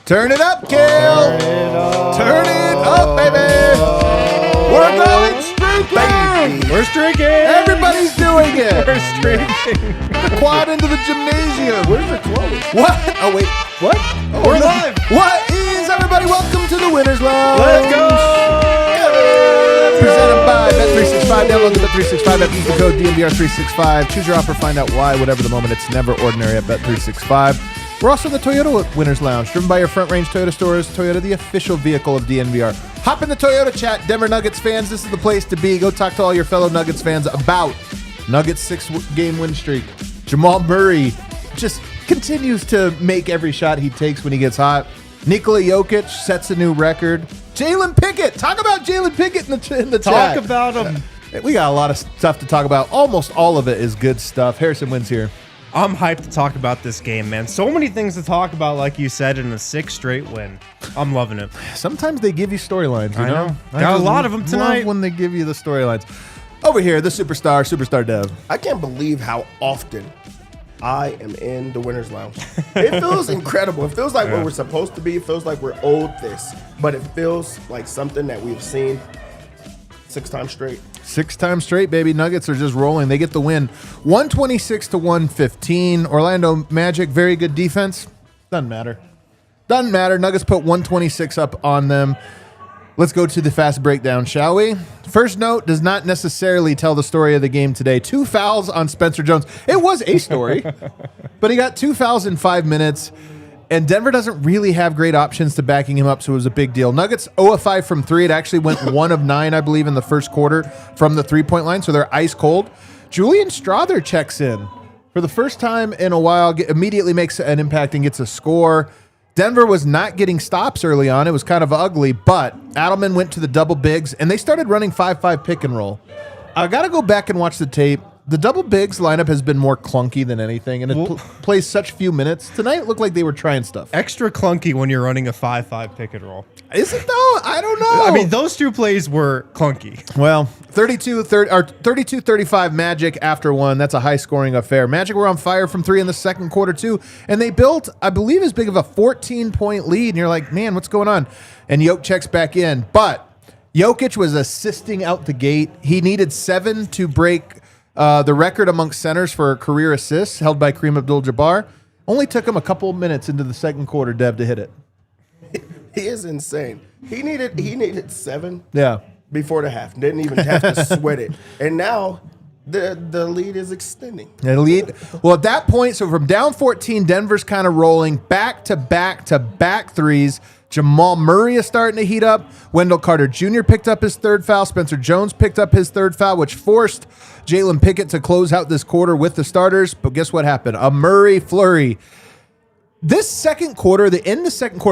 Turn it up, Kale. Turn it up, baby. We're going streaking. We're streaking. Everybody's doing it. We're streaking. The quad into the gymnasium. Where's the clothes? What? Oh, wait. What? Oh, We're live. What is, everybody? Welcome to the Winners Lounge. Let's go. Presented by Bet365. Download the Bet365 app. Use the code DNVR365. Choose your offer. Find out why. Whatever the moment, it's never ordinary at Bet365. We're also in the Toyota Winners Lounge, driven by your Front Range Toyota stores. Toyota, the official vehicle of DNVR. Hop in the Toyota chat, Denver Nuggets fans. This is the place to be. Go talk to all your fellow Nuggets fans about Nuggets 6-game win streak. Jamal Murray just continues to make every shot he takes when he gets hot. Nikola Jokic sets a new record. Jalen Pickett. Talk about Jalen Pickett in the chat. Talk about him. We got a lot of stuff to talk about. Almost all of it is good stuff. Harrison Wins here. I'm hyped to talk about this game, man. So many things to talk about, like you said, in a 6th straight win. I'm loving it. Sometimes they give you storylines, you know? Got a lot of them tonight. Love when they give you the storylines. Over here, the superstar Dev. I can't believe how often I am in the Winners Lounge. It feels incredible. It feels like where we're supposed to be. It feels like we're owed this. But it feels like something that we've seen 6 times straight. 6 times straight, baby. Nuggets are just rolling. They get the win. 126-115. Orlando Magic, very good defense. Doesn't matter. Doesn't matter. Nuggets put 126 up on them. Let's go to the fast breakdown, shall we? First note does not necessarily tell the story of the game today. 2 fouls on Spencer Jones. It was a story, but he got 2 fouls in 5 minutes. And Denver doesn't really have great options to backing him up, so it was a big deal. Nuggets 0 of 5 from 3. It actually went 1 of 9, I believe, in the first quarter from the three-point line, so they're ice cold. Julian Strawther checks in for the first time in a while, immediately makes an impact and gets a score. Denver was not getting stops early on. It was kind of ugly, but Adelman went to the double bigs, and they started running 5-5 pick and roll. I got to go back and watch the tape. The double bigs lineup has been more clunky than anything, and it plays such few minutes. Tonight it looked like they were trying stuff. Extra clunky when you're running a 5-5 pick and roll. Is it though? I don't know. I mean, those 2 plays were clunky. Well, 32-35 Magic after 1. That's a high-scoring affair. Magic were on fire from 3 in the second quarter, too, and they built, I believe, as big of a 14-point lead, and you're like, man, what's going on? And Jokic checks back in, but Jokic was assisting out the gate. He needed 7 to break the record amongst centers for career assists held by Kareem Abdul-Jabbar. Only took him a couple minutes into the second quarter, Dev, to hit it. He is insane. He needed 7 Yeah. before the half. Didn't even have to sweat it. And now the lead is extending. The lead. Well, at that point, so from down 14, Denver's kind of rolling back-to-back threes. Jamal Murray is starting to heat up. Wendell Carter Jr. picked up his 3rd foul. Spencer Jones picked up his 3rd foul, which forced Jalen Pickett to close out this quarter with the starters. But guess what happened? A Murray flurry. This second quarter, the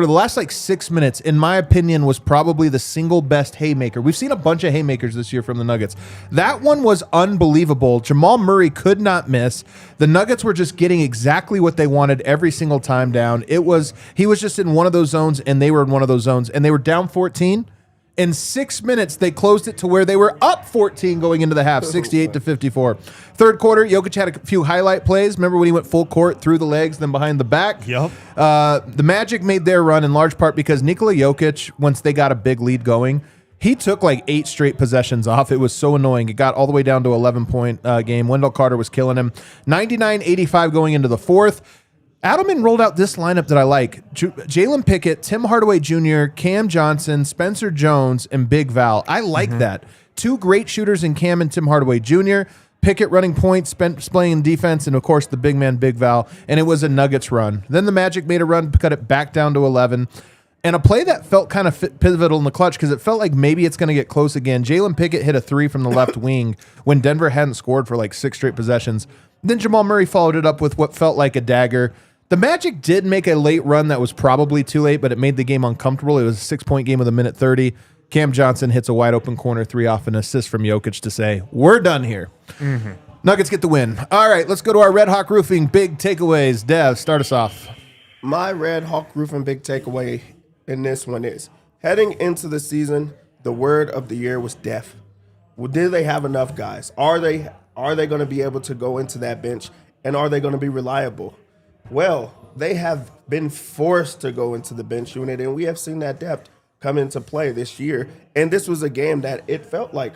last like 6 minutes, in my opinion, was probably the single best haymaker. We've seen a bunch of haymakers this year from the Nuggets. That one was unbelievable. Jamal Murray could not miss. The Nuggets were just getting exactly what they wanted every single time down. He was just in one of those zones, and they were in one of those zones, and they were down 14. In 6 minutes, they closed it to where they were up 14 going into the half, 68-54. Third quarter, Jokic had a few highlight plays. Remember when he went full court, through the legs, then behind the back? Yep. The Magic made their run in large part because Nikola Jokic, once they got a big lead going, he took like 8 straight possessions off. It was so annoying. It got all the way down to 11-point game. Wendell Carter was killing him. 99-85 going into the fourth. Adelman rolled out this lineup that I like. Jalen Pickett, Tim Hardaway Jr., Cam Johnson, Spencer Jones, and Big Val. I like that. 2 great shooters in Cam and Tim Hardaway Jr., Pickett running points, playing defense, and, of course, the big man, Big Val. And it was a Nuggets run. Then the Magic made a run, cut it back down to 11. And a play that felt kind of pivotal in the clutch because it felt like maybe it's going to get close again. Jalen Pickett hit a 3 from the left wing when Denver hadn't scored for like 6 straight possessions. Then Jamal Murray followed it up with what felt like a dagger. The Magic did make a late run that was probably too late, but it made the game uncomfortable. It was a 6-point game with a minute 30. Cam Johnson hits a wide open corner 3 off an assist from Jokic to say, we're done here. Nuggets get the win. All right, let's go to our Red Hawk Roofing big takeaways. Dev, start us off. My Red Hawk Roofing big takeaway in this one is, heading into the season, the word of the year was depth. Well, did they have enough guys? Are they going to be able to go into that bench, and are they going to be reliable? Well, they have been forced to go into the bench unit, and we have seen that depth come into play this year. And this was a game that it felt like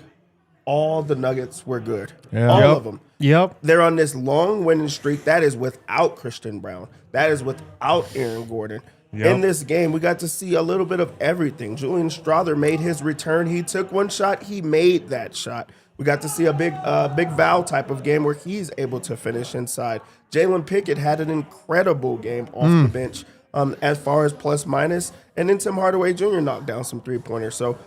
all the Nuggets were good. Yeah. All of them. Yep. They're on this long winning streak. That is without Christian Brown. That is without Aaron Gordon. Yep. In this game, we got to see a little bit of everything. Julian Strawther made his return. He took one shot. He made that shot. We got to see a big Val type of game where he's able to finish inside. Jalen Pickett had an incredible game off the bench as far as plus minus. And then Tim Hardaway Jr. knocked down some three-pointers. So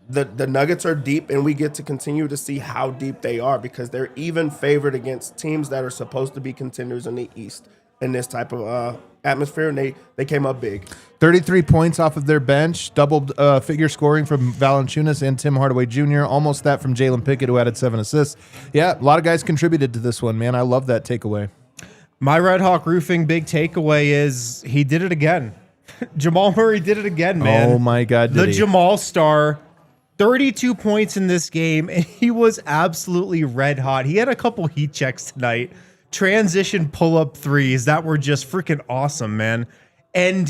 the Nuggets are deep, and we get to continue to see how deep they are because they're even favored against teams that are supposed to be contenders in the East in this type of atmosphere, and they came up big. 33 points off of their bench, doubled figure scoring from Valanciunas and Tim Hardaway Jr., almost that from Jalen Pickett, who added 7 assists. Yeah, a lot of guys contributed to this one, man. I love that takeaway. My Red Hawk Roofing big takeaway is he did it again. Jamal Murray did it again, man. Oh, my God, did The he? Jamal star, 32 points in this game, and he was absolutely red hot. He had a couple heat checks tonight. Transition pull-up threes that were just freaking awesome, man. And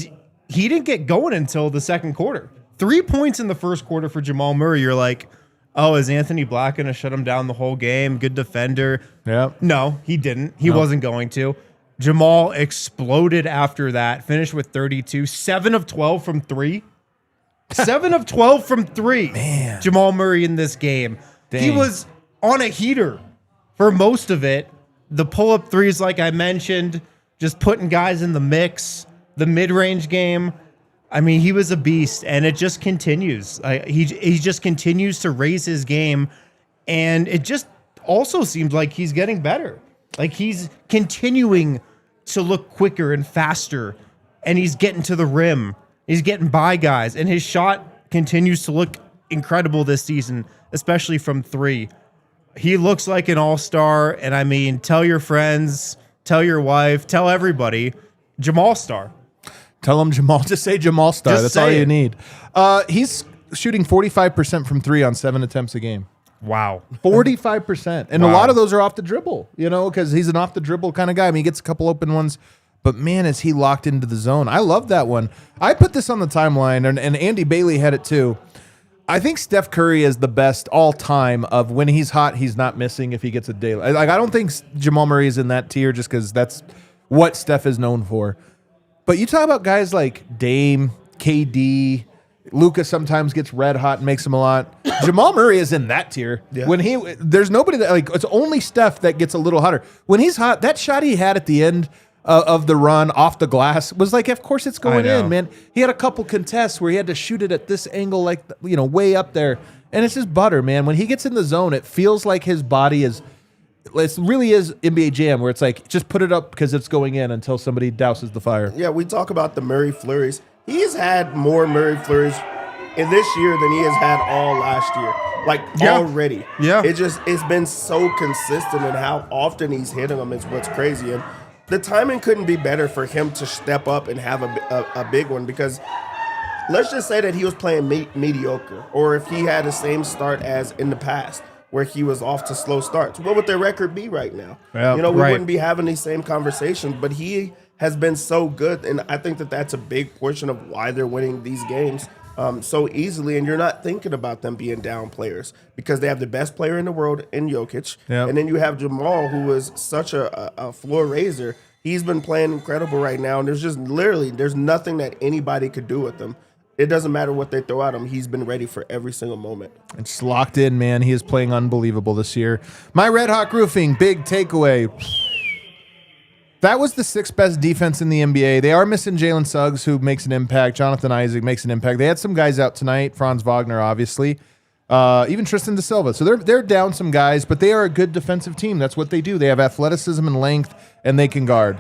he didn't get going until the second quarter. 3 points in the first quarter for Jamal Murray. You're like, oh, is Anthony Black going to shut him down the whole game? Good defender. Yeah. No, he didn't. He wasn't going to. Jamal exploded after that, finished with 32, 7 of 12 from 3. 7 of 12 from 3. Man. Jamal Murray in this game. Dang. He was on a heater for most of it. The pull-up threes, like I mentioned, just putting guys in the mix. The mid-range game, I mean, he was a beast, and it just continues. He just continues to raise his game, and it just also seems like he's getting better. Like he's continuing to look quicker and faster, and he's getting to the rim. He's getting by guys, and his shot continues to look incredible this season, especially from 3. He looks like an all-star, and I mean, tell your friends, tell your wife, tell everybody, Jamal Star. Tell him Jamal. Just say Jamal Star. Just That's say all you it. need. He's shooting 45% from 3 on 7 attempts a game. Wow. 45%. And a lot of those are off the dribble, because he's an off-the-dribble kind of guy. I mean, he gets a couple open ones. But, man, is he locked into the zone. I love that one. I put this on the timeline, and Andy Bailey had it too. I think Steph Curry is the best all-time of when he's hot, he's not missing if he gets a day. Like, I don't think Jamal Murray is in that tier just because that's what Steph is known for. But you talk about guys like Dame, KD, Luka sometimes gets red hot and makes him a lot. Jamal Murray is in that tier. Yeah. There's nobody that, like, it's only Steph that gets a little hotter. When he's hot, that shot he had at the end of the run off the glass was like, of course it's going in, man. He had a couple contests where he had to shoot it at this angle, like, way up there. And it's just butter, man. When he gets in the zone, it feels like his body is, it really is NBA Jam, where it's like, just put it up because it's going in until somebody douses the fire. Yeah, we talk about the Murray flurries. He's had more Murray flurries in this year than he has had all last year. Already. Yeah. It's been so consistent, and how often he's hitting them is what's crazy. And the timing couldn't be better for him to step up and have a big one, because let's just say that he was playing mediocre, or if he had the same start as in the past where he was off to slow starts. What would their record be right now? Yeah, we wouldn't be having these same conversations, but he has been so good, and I think that that's a big portion of why they're winning these games so easily, and you're not thinking about them being down players because they have the best player in the world in Jokic, and then you have Jamal, who is such a floor raiser. He's been playing incredible right now, and there's nothing that anybody could do with him. It doesn't matter what they throw at him. He's been ready for every single moment. It's locked in, man. He is playing unbelievable this year. My Red Hawk Roofing, big takeaway. That was the 6th best defense in the NBA. They are missing Jalen Suggs, who makes an impact. Jonathan Isaac makes an impact. They had some guys out tonight. Franz Wagner, obviously. Even Tristan Da Silva. So they're down some guys, but they are a good defensive team. That's what they do. They have athleticism and length, and they can guard.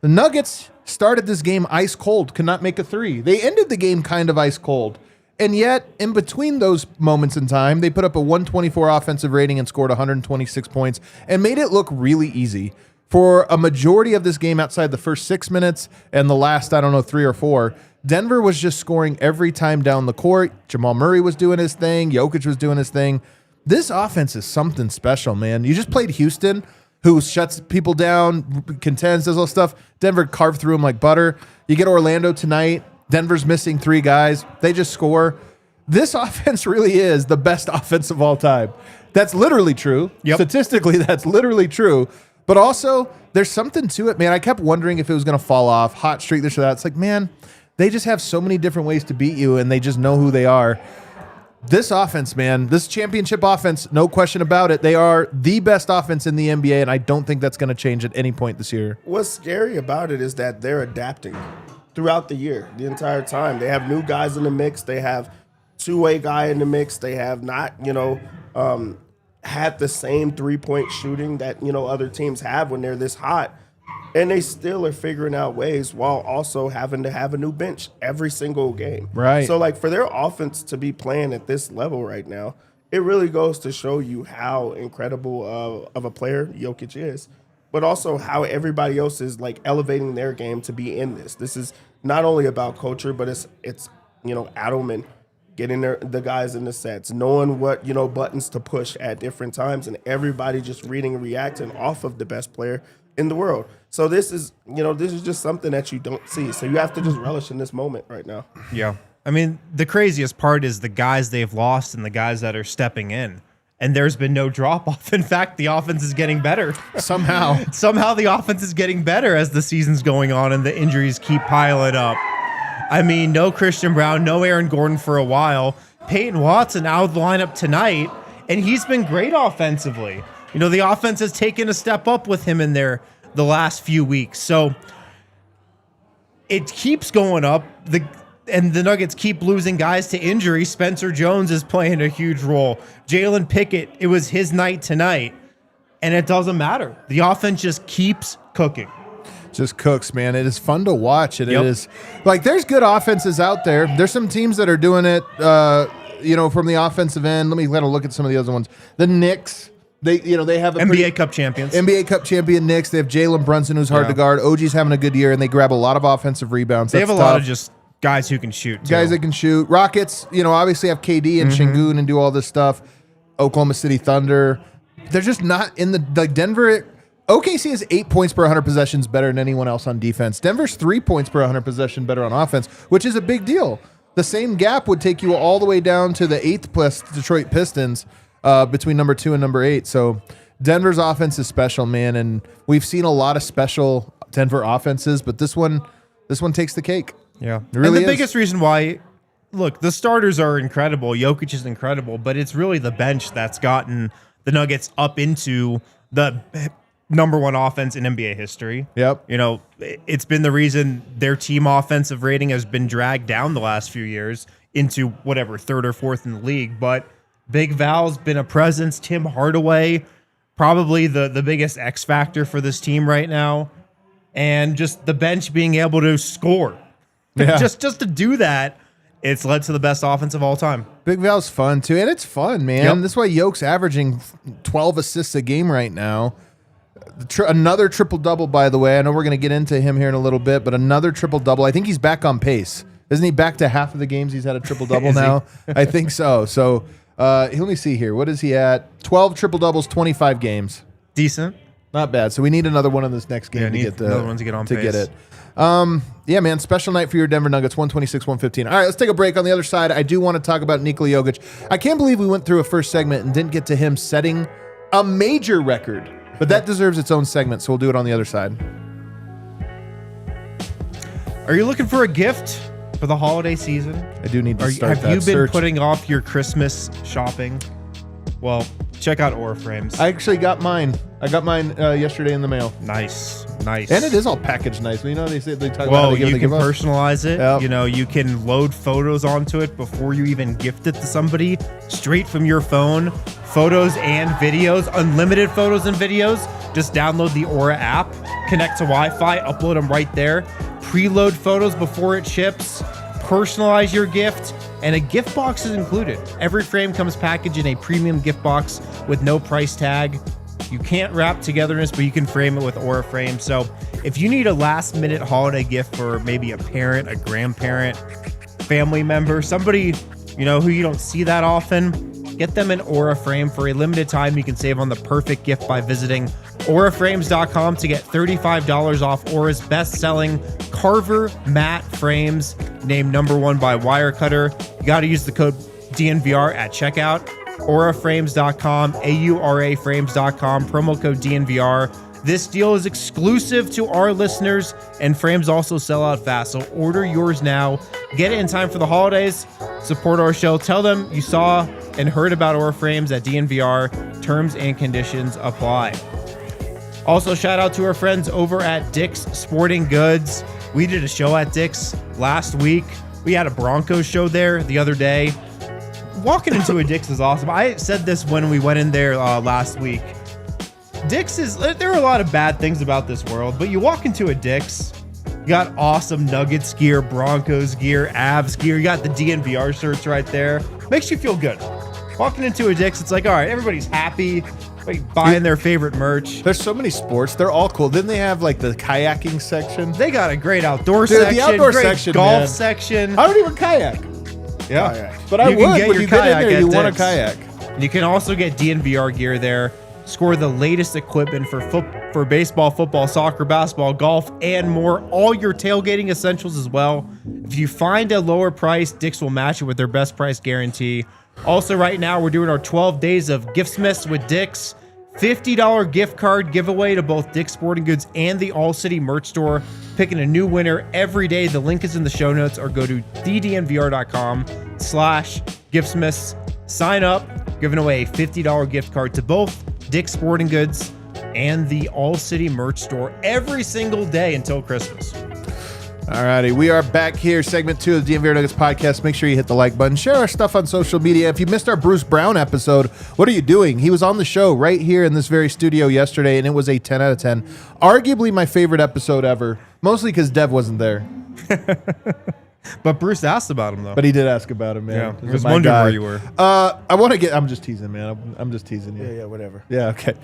The Nuggets started this game ice cold, could not make a 3. They ended the game kind of ice cold. And yet, in between those moments in time, they put up a 124 offensive rating and scored 126 points and made it look really easy. For a majority of this game outside the first 6 minutes and the last, 3 or 4, Denver was just scoring every time down the court. Jamal Murray was doing his thing. Jokic was doing his thing. This offense is something special, man. You just played Houston, who shuts people down, contends, does all stuff. Denver carved through them like butter. You get Orlando tonight. Denver's missing 3 guys. They just score. This offense really is the best offense of all time. That's literally true. Yep. Statistically, that's literally true. But also, there's something to it, man. I kept wondering if it was going to fall off, hot streak, this or that. It's like, man, they just have so many different ways to beat you, and they just know who they are. This offense, man, this championship offense, no question about it. They are the best offense in the NBA, and I don't think that's going to change at any point this year. What's scary about it is that they're adapting throughout the year, the entire time. They have new guys in the mix. They have two-way guy in the mix. They have not, had the same three-point shooting that, other teams have when they're this hot. And they still are figuring out ways while also having to have a new bench every single game. Right. So, for their offense to be playing at this level right now, it really goes to show you how incredible of a player Jokic is, but also how everybody else is, elevating their game to be in this. This is not only about culture, but it's Adelman getting the guys in the sets, knowing what, buttons to push at different times, and everybody just reading and reacting off of the best player in the world. So this is just something that you don't see. So you have to just relish in this moment right now. Yeah. I mean, the craziest part is the guys they've lost and the guys that are stepping in. And there's been no drop-off. In fact, the offense is getting better. Somehow. Somehow the offense is getting better as the season's going on and the injuries keep piling up. I mean, no Christian Brown, no Aaron Gordon for a while. Peyton Watson out of the lineup tonight, and he's been great offensively. The offense has taken a step up with him in there the last few weeks. So it keeps going up. And the Nuggets keep losing guys to injury. Spencer Jones is playing a huge role. Jalen Pickett, it was his night tonight. And it doesn't matter. The offense just keeps cooking. Just cooks, man. It is fun to watch. It is there's good offenses out there. There's some teams that are doing it, from the offensive end. Let me look at some of the other ones. The Knicks, they have a NBA Cup champions. NBA Cup champion Knicks. They have Jalen Brunson, who's hard to guard. OG's having a good year, and they grab a lot of offensive rebounds. They have a lot of just guys who can shoot, too. Guys that can shoot. Rockets, obviously have KD and Şengün and do all this stuff. Oklahoma City Thunder. They're just not in the Denver. OKC is 8 points per 100 possessions better than anyone else on defense. Denver's 3 points per 100 possession better on offense, which is a big deal. The same gap would take you all the way down to the 8th place Detroit Pistons between number 2 and number 8. So Denver's offense is special, man, and we've seen a lot of special Denver offenses, but this one takes the cake. Yeah. It really and the is. biggest reason why, look, the starters are incredible. Jokic is incredible, but it's really the bench that's gotten the Nuggets up into the number 1 offense in NBA history. Yep. It's been the reason their team offensive rating has been dragged down the last few years into whatever, 3rd or 4th in the league. But Big Val's been a presence. Tim Hardaway, probably the biggest X factor for this team right now. And just the bench being able to score. Yeah. just to do that, it's led to the best offense of all time. Big Val's fun, too, and it's fun, man. Yep. That's why Yoke's averaging 12 assists a game right now. Another triple-double, by the way. I know we're going to get into him here in a little bit, but another triple-double. I think he's back on pace. Isn't he back to half of the games he's had a triple-double now? I think so. So let me see here. What is he at? 12 triple-doubles, 25 games. Decent. Not bad. So we need another one in this next game to get another one to get on pace. Get it. Yeah, man. Special night for your Denver Nuggets, 126-115. All right, let's take a break. On the other side, I do want to talk about Nikola Jokic. I can't believe we went through a first segment and didn't get to him setting a major record. But that deserves its own segment, so we'll do it on the other side. Are you looking for a gift for the holiday season? I do need to start that Have you been search. putting off your Christmas shopping? Well, check out Aura Frames. I actually got mine. I got mine yesterday in the mail. Nice. And it is all packaged nice. They talk about how Well, they you can give us. personalize it. Yep. You can load photos onto it before you even gift it to somebody, straight from your phone. Photos and videos, unlimited photos and videos. Just download the Aura app, connect to Wi-Fi, upload them right there. Preload photos before it ships. personalize your gift, and a gift box is included. Every frame comes packaged in a premium gift box with no price tag. You can't wrap togetherness, but you can frame it with Aura Frame. So if you need a last-minute holiday gift for maybe a parent, a grandparent, family member, somebody who you don't see that often, get them an Aura Frame. For a limited time, you can save on the perfect gift by visiting auraframes.com to get $35 off Aura's best-selling Carver matte frames, named #1 by Wirecutter. You got to use the code DNVR at checkout. auraframes.com, auraframes.com, promo code DNVR. This deal is exclusive to our listeners, and frames also sell out fast, so order yours now. Get it in time for the holidays. Support our show. Tell them you saw and heard about Aura Frames at DNVR. Terms and conditions apply. Also, shout out to our friends over at Dick's Sporting Goods. We did a show at Dick's last week. We had a Broncos show there the other day. Walking into a Dick's is awesome. I said this when we went in there last week. Dick's there are a lot of bad things about this world, but you walk into a Dick's, you got awesome Nuggets gear, Broncos gear, Avs gear. You got the DNVR shirts right there. Makes you feel good. Walking into a Dick's, it's like, all right, everybody's happy, buying their favorite merch. There's so many sports. They're all cool. Didn't they have like the kayaking section? They got a great outdoor section, the outdoor great section, golf man. section. I don't even kayak. Yeah. Kayak. But I You can would. get When your you get in kayak there, at you want a Dick's. kayak. You can also get DNVR gear there. Score the latest equipment for baseball, football, soccer, basketball, golf, and more. All your tailgating essentials as well. If you find a lower price, Dick's will match it with their best price guarantee. Also, right now, we're doing our 12 days of Giftsmiths with Dick's. $50 gift card giveaway to both Dick's Sporting Goods and the ALLCITY merch store. Picking a new winner every day. The link is in the show notes, or go to ddnvr.com/Giftsmiths. Sign up, giving away a $50 gift card to both Dick's Sporting Goods and the ALLCITY merch store every single day until Christmas. Alrighty, we are back here, segment 2 of the DNVR Nuggets Podcast. Make sure you hit the like button. Share our stuff on social media. If you missed our Bruce Brown episode, what are you doing? He was on the show right here in this very studio yesterday, and it was a 10 out of 10. Arguably my favorite episode ever, mostly because Dev wasn't there. But Bruce asked about him, though. But he did ask about him, man. Yeah, This I was is my wondering guy. where you were. I'm just teasing, man. I'm just teasing you. Yeah, whatever. Yeah, okay.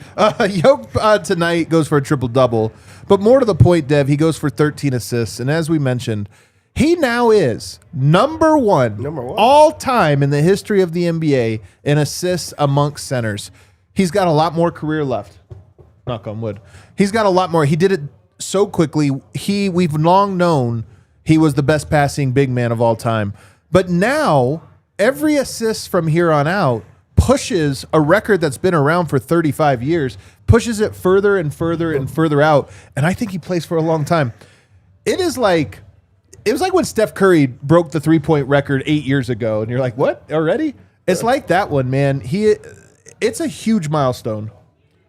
Yoke tonight goes for a triple-double. But more to the point, Dev, he goes for 13 assists. And as we mentioned, he now is number one all time in the history of the NBA in assists amongst centers. He's got a lot more career left. Knock on wood. He's got a lot more. He did it so quickly. We've long known he was the best passing big man of all time. But now, every assist from here on out pushes a record that's been around for 35 years, pushes it further and further and further out. And I think he plays for a long time. It was like when Steph Curry broke the three-point record 8 years ago. And you're like, what? Already? It's like that one, man. It's a huge milestone.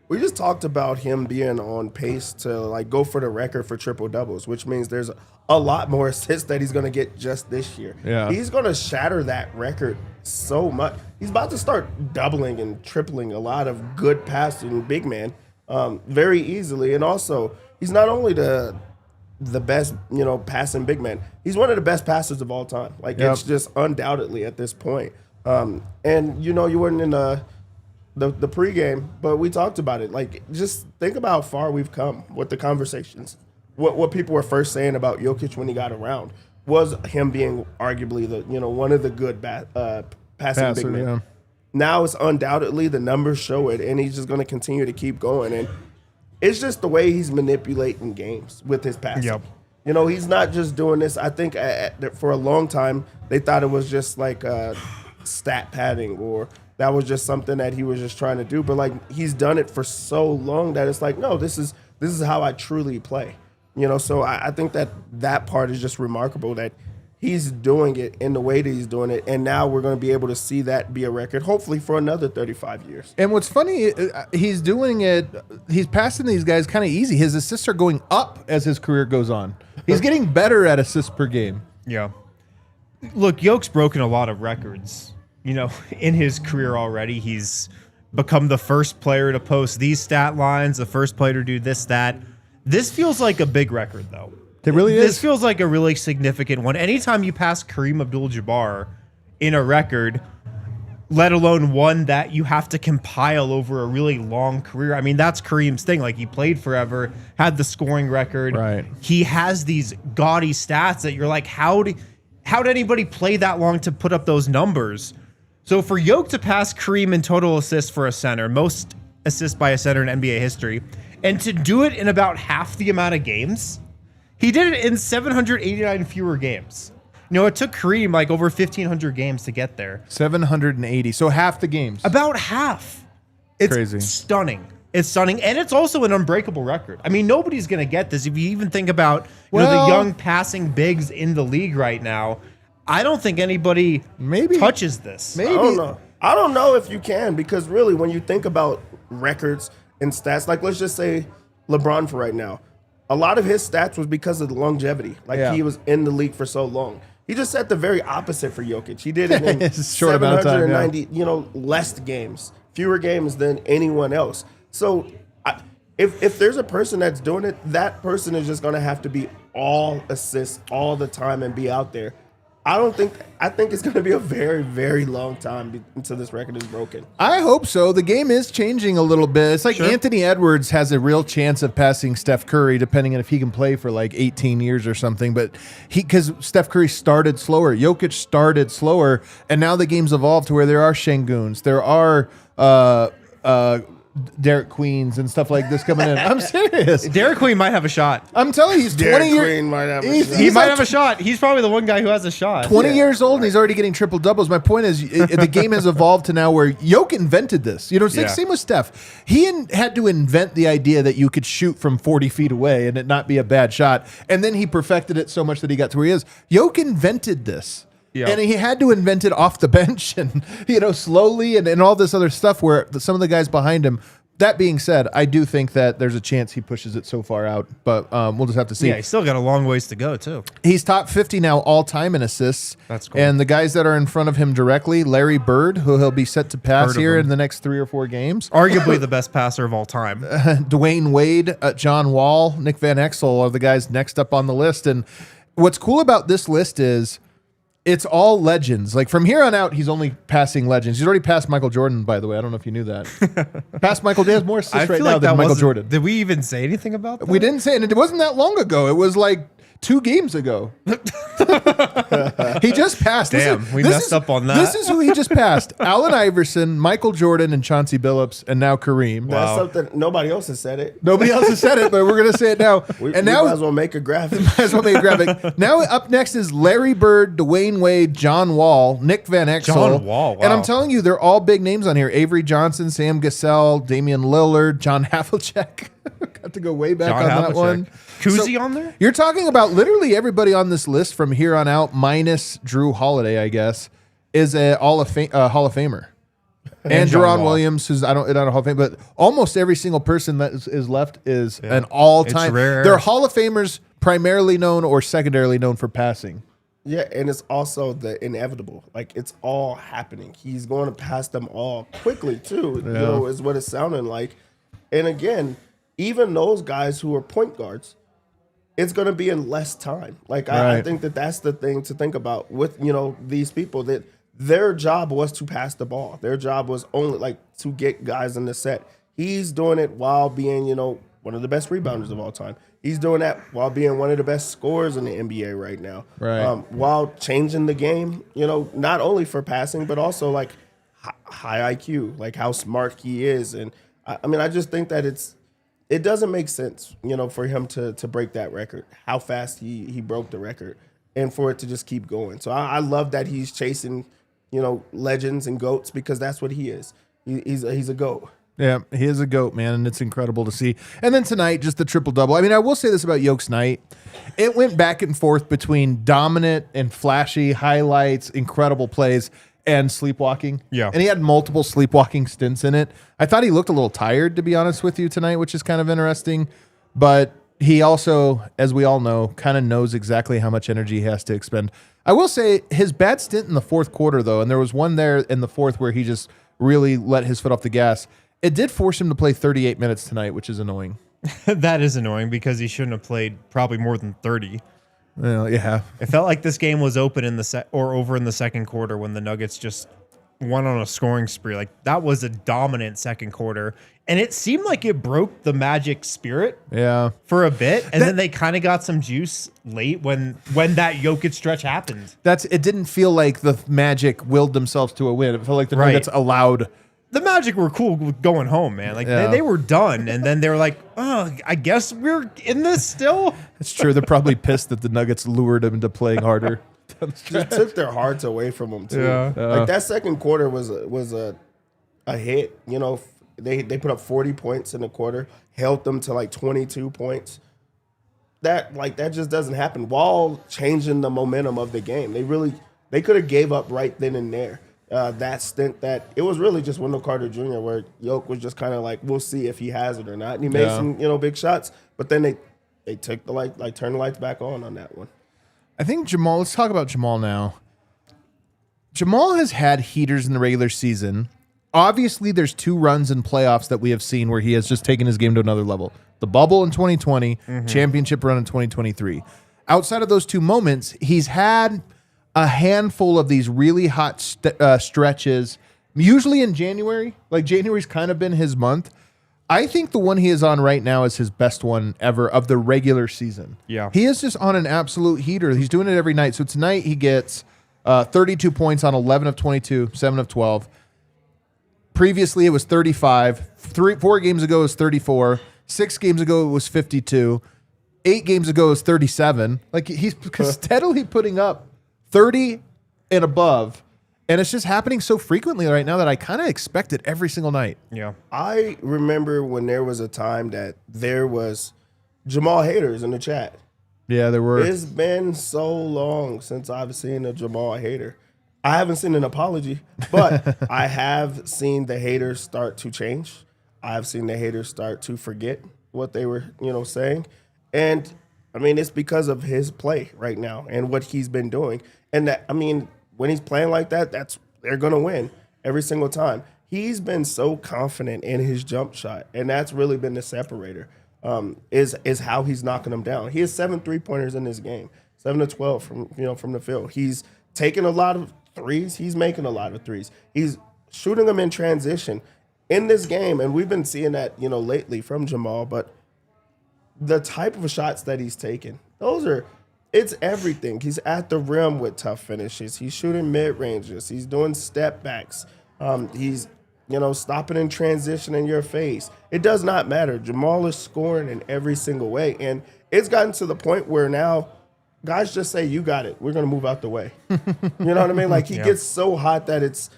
We just talked about him being on pace to go for the record for triple doubles, which means there's a lot more assists that he's going to get just this year. Yeah. He's going to shatter that record so much. He's about to start doubling and tripling a lot of good passing big man very easily. And also, he's not only the best, passing big man, he's one of the best passers of all time. It's just undoubtedly at this point. And you weren't in the pregame, but we talked about it. Just think about how far we've come with the conversations. What people were first saying about Jokic when he got around was him being arguably one of the good passing big men. Yeah. Now it's undoubtedly the numbers show it, and he's just going to continue to keep going. And it's just the way he's manipulating games with his passing. Yep. He's not just doing this. I think for a long time they thought it was just stat padding, or that was just something that he was just trying to do. But he's done it for so long that it's no, this is how I truly play. So I think that part is just remarkable that he's doing it in the way that he's doing it. And now we're going to be able to see that be a record, hopefully for another 35 years. And what's funny, he's doing it, he's passing these guys kind of easy. His assists are going up as his career goes on. He's getting better at assists per game. Yeah. Look, Yoke's broken a lot of records, in his career already. He's become the first player to post these stat lines, the first player to do this, that. This feels like a big record, though. It really This is. feels like a really significant one. Anytime you pass Kareem Abdul-Jabbar in a record, let alone one that you have to compile over a really long career. I mean, that's Kareem's thing. Like, he played forever, had the scoring record. Right. He has these gaudy stats that you're like, how did anybody play that long to put up those numbers? So for Jokic to pass Kareem in total assists for a center, most assists by a center in NBA history, and to do it in about half the amount of games, he did it in 789 fewer games. It took Kareem like over 1,500 games to get there. 780. So half the games. About half. It's crazy. Stunning. It's stunning. And it's also an unbreakable record. I mean, nobody's going to get this. If you even think about the young passing bigs in the league right now, I don't think anybody touches this. Maybe. I don't know if you can, because really when you think about records and stats, like let's just say LeBron for right now, a lot of his stats was because of the longevity. Like he was in the league for so long. He just said the very opposite for Jokic. He did it in short amount of time, 790, less games, fewer games than anyone else. So if there's a person that's doing it, that person is just going to have to be all assists all the time and be out there. I think it's going to be a very, very long time until this record is broken. I hope so. The game is changing a little bit. It's like Anthony Edwards has a real chance of passing Steph Curry, depending on if he can play for like 18 years or something. But because Steph Curry started slower, Jokic started slower, and now the game's evolved to where there are Şengün's, there are Derek Queens and stuff like this coming in. I'm serious. Derek Queen might have a shot. I'm telling you, he's 20 Derek years. Queen might have a shot. He might have a shot. He's probably the one guy who has a shot. 20 years old and he's already getting triple doubles. My point is, the game has evolved to now where Jokic invented this. It's like same with Steph. He had to invent the idea that you could shoot from 40 feet away and it not be a bad shot. And then he perfected it so much that he got to where he is. Jokic invented this. Yeah. And he had to invent it off the bench and, slowly and all this other stuff where some of the guys behind him. That being said, I do think that there's a chance he pushes it so far out, but we'll just have to see. Yeah, he's still got a long ways to go, too. He's top 50 now all-time in assists. That's cool. And the guys that are in front of him directly, Larry Bird, who he'll be set to pass here in the next 3 or 4 games. Arguably the best passer of all time. Dwayne Wade, John Wall, Nick Van Exel are the guys next up on the list. And what's cool about this list is it's all legends. Like from here on out, he's only passing legends. He's already passed Michael Jordan, by the way. I don't know if you knew that. Past Michael, he has more assists right now than Michael Jordan. Did we even say anything about that? We didn't say it. And it wasn't that long ago. It was like 2 games ago. He just passed. Damn, we messed up on that. This is who he just passed. Allen Iverson, Michael Jordan, and Chauncey Billups, and now Kareem. That's something nobody else has said it. Nobody else has said it, but we're going to say it now. We might as well make a graphic. Now up next is Larry Bird, Dwayne Wade, John Wall, Nick Van Exel. John Wall, wow. And I'm telling you, they're all big names on here. Avery Johnson, Sam Cassell, Damian Lillard, John Havlicek. Got to go way back on that one. Kuzi on there? You're talking about literally everybody on this list from here on out, minus Drew Holiday, I guess, is a Hall of Famer. And Deron Williams, who's not a Hall of Fame, but almost every single person that is left is an all-time. It's rare. They're Hall of Famers, primarily known or secondarily known for passing. Yeah, and it's also the inevitable. Like, it's all happening. He's going to pass them all quickly, too, is what it's sounding like. And again, even those guys who are point guards, it's going to be in less time. Like, I think that's the thing to think about with, these people, that their job was to pass the ball. Their job was only, to get guys in the set. He's doing it while being, one of the best rebounders of all time. He's doing that while being one of the best scorers in the NBA right now. Right. While changing the game, not only for passing, but also, high IQ, how smart he is. And, I just think that it doesn't make sense, for him to break that record, how fast he broke the record, and for it to just keep going. So I love that he's chasing, legends and GOATs, because that's what he is. He's a GOAT. Yeah, he is a GOAT, man, and it's incredible to see. And then tonight, just the triple-double. I mean, I will say this about Jokic's night. It went back and forth between dominant and flashy highlights, incredible plays, and sleepwalking. Yeah. And he had multiple sleepwalking stints in it. I thought he looked a little tired, to be honest with you, tonight, which is kind of interesting. But he also, as we all know, kind of knows exactly how much energy he has to expend. I will say his bad stint in the fourth quarter, though, and there was one there in the fourth where he just really let his foot off the gas. It did force him to play 38 minutes tonight, which is annoying. That is annoying because he shouldn't have played probably more than 30. Well, yeah. It felt like this game was open in the over in the second quarter when the Nuggets just went on a scoring spree. Like that was a dominant second quarter, and it seemed like it broke the Magic spirit. Yeah. For a bit, and then they kind of got some juice late when that Jokic stretch happened. It didn't feel like the Magic willed themselves to a win. It felt like the Nuggets allowed. The Magic were cool with going home, man. Like they were done, and then they were like, "Oh, I guess we're in this still." It's true. They're probably pissed that the Nuggets lured them into playing harder. Just took their hearts away from them too. Yeah. Like that second quarter was a hit. You know, they put up 40 points in the quarter, held them to like 22 points. That just doesn't happen while changing the momentum of the game. They could have gave up right then and there. That stint that it was really just Wendell Carter Jr. where Yoke was just kind of like, we'll see if he has it or not. And he made some, big shots, but then they took the turned the lights back on that one. I think Jamal, let's talk about Jamal now. Jamal has had heaters in the regular season. Obviously, there's 2 runs in playoffs that we have seen where he has just taken his game to another level. The bubble in 2020, championship run in 2023. Outside of those 2 moments, he's had a handful of these really hot stretches, usually in January. Like January's kind of been his month. I think the one he is on right now is his best one ever of the regular season. Yeah. He is just on an absolute heater. He's doing it every night. So tonight he gets 32 points on 11 of 22, 7 of 12. Previously it was 35. 4 games ago it was 34. 6 games ago it was 52. 8 games ago it was 37. Like he's steadily putting up 30 and above. And it's just happening so frequently right now that I kind of expect it every single night. Yeah. I remember when there was a time that there was Jamal haters in the chat. Yeah, there were. It's been so long since I've seen a Jamal hater. I haven't seen an apology, but I have seen the haters start to change. I've seen the haters start to forget what they were, saying. And, I mean, it's because of his play right now and what he's been doing. And that, I mean, when he's playing like that, they're going to win every single time. He's been so confident in his jump shot, and that's really been the separator, is how he's knocking them down. He has 7 3-pointers in this game, 7 of 12 from the field. He's taking a lot of threes. He's making a lot of threes. He's shooting them in transition in this game, and we've been seeing that, lately from Jamal, but the type of shots that he's taking, it's everything. He's at the rim with tough finishes. He's shooting mid-ranges. He's doing step backs. He's, stopping in transition in your face. It does not matter. Jamal is scoring in every single way. And it's gotten to the point where now guys just say, you got it. We're going to move out the way. You know what I mean? Like he gets so hot that it's,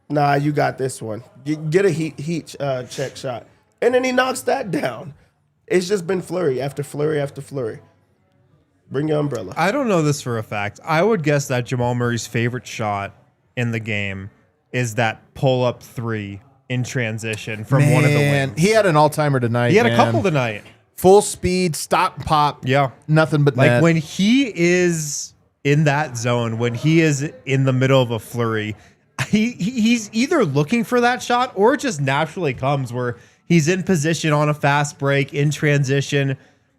nah, you got this one. Get a heat check shot. And then he knocks that down. It's just been flurry after flurry after flurry. Bring your umbrella. I don't know this for a fact. I would guess that Jamal Murray's favorite shot in the game is that pull-up 3 in transition from one of the wings. He had an all-timer tonight. He had a couple tonight. Full speed, stop, pop. Yeah. Nothing but like net. When he is in that zone, when he is in the middle of a flurry, he's either looking for that shot or it just naturally comes where he's in position on a fast break, in transition.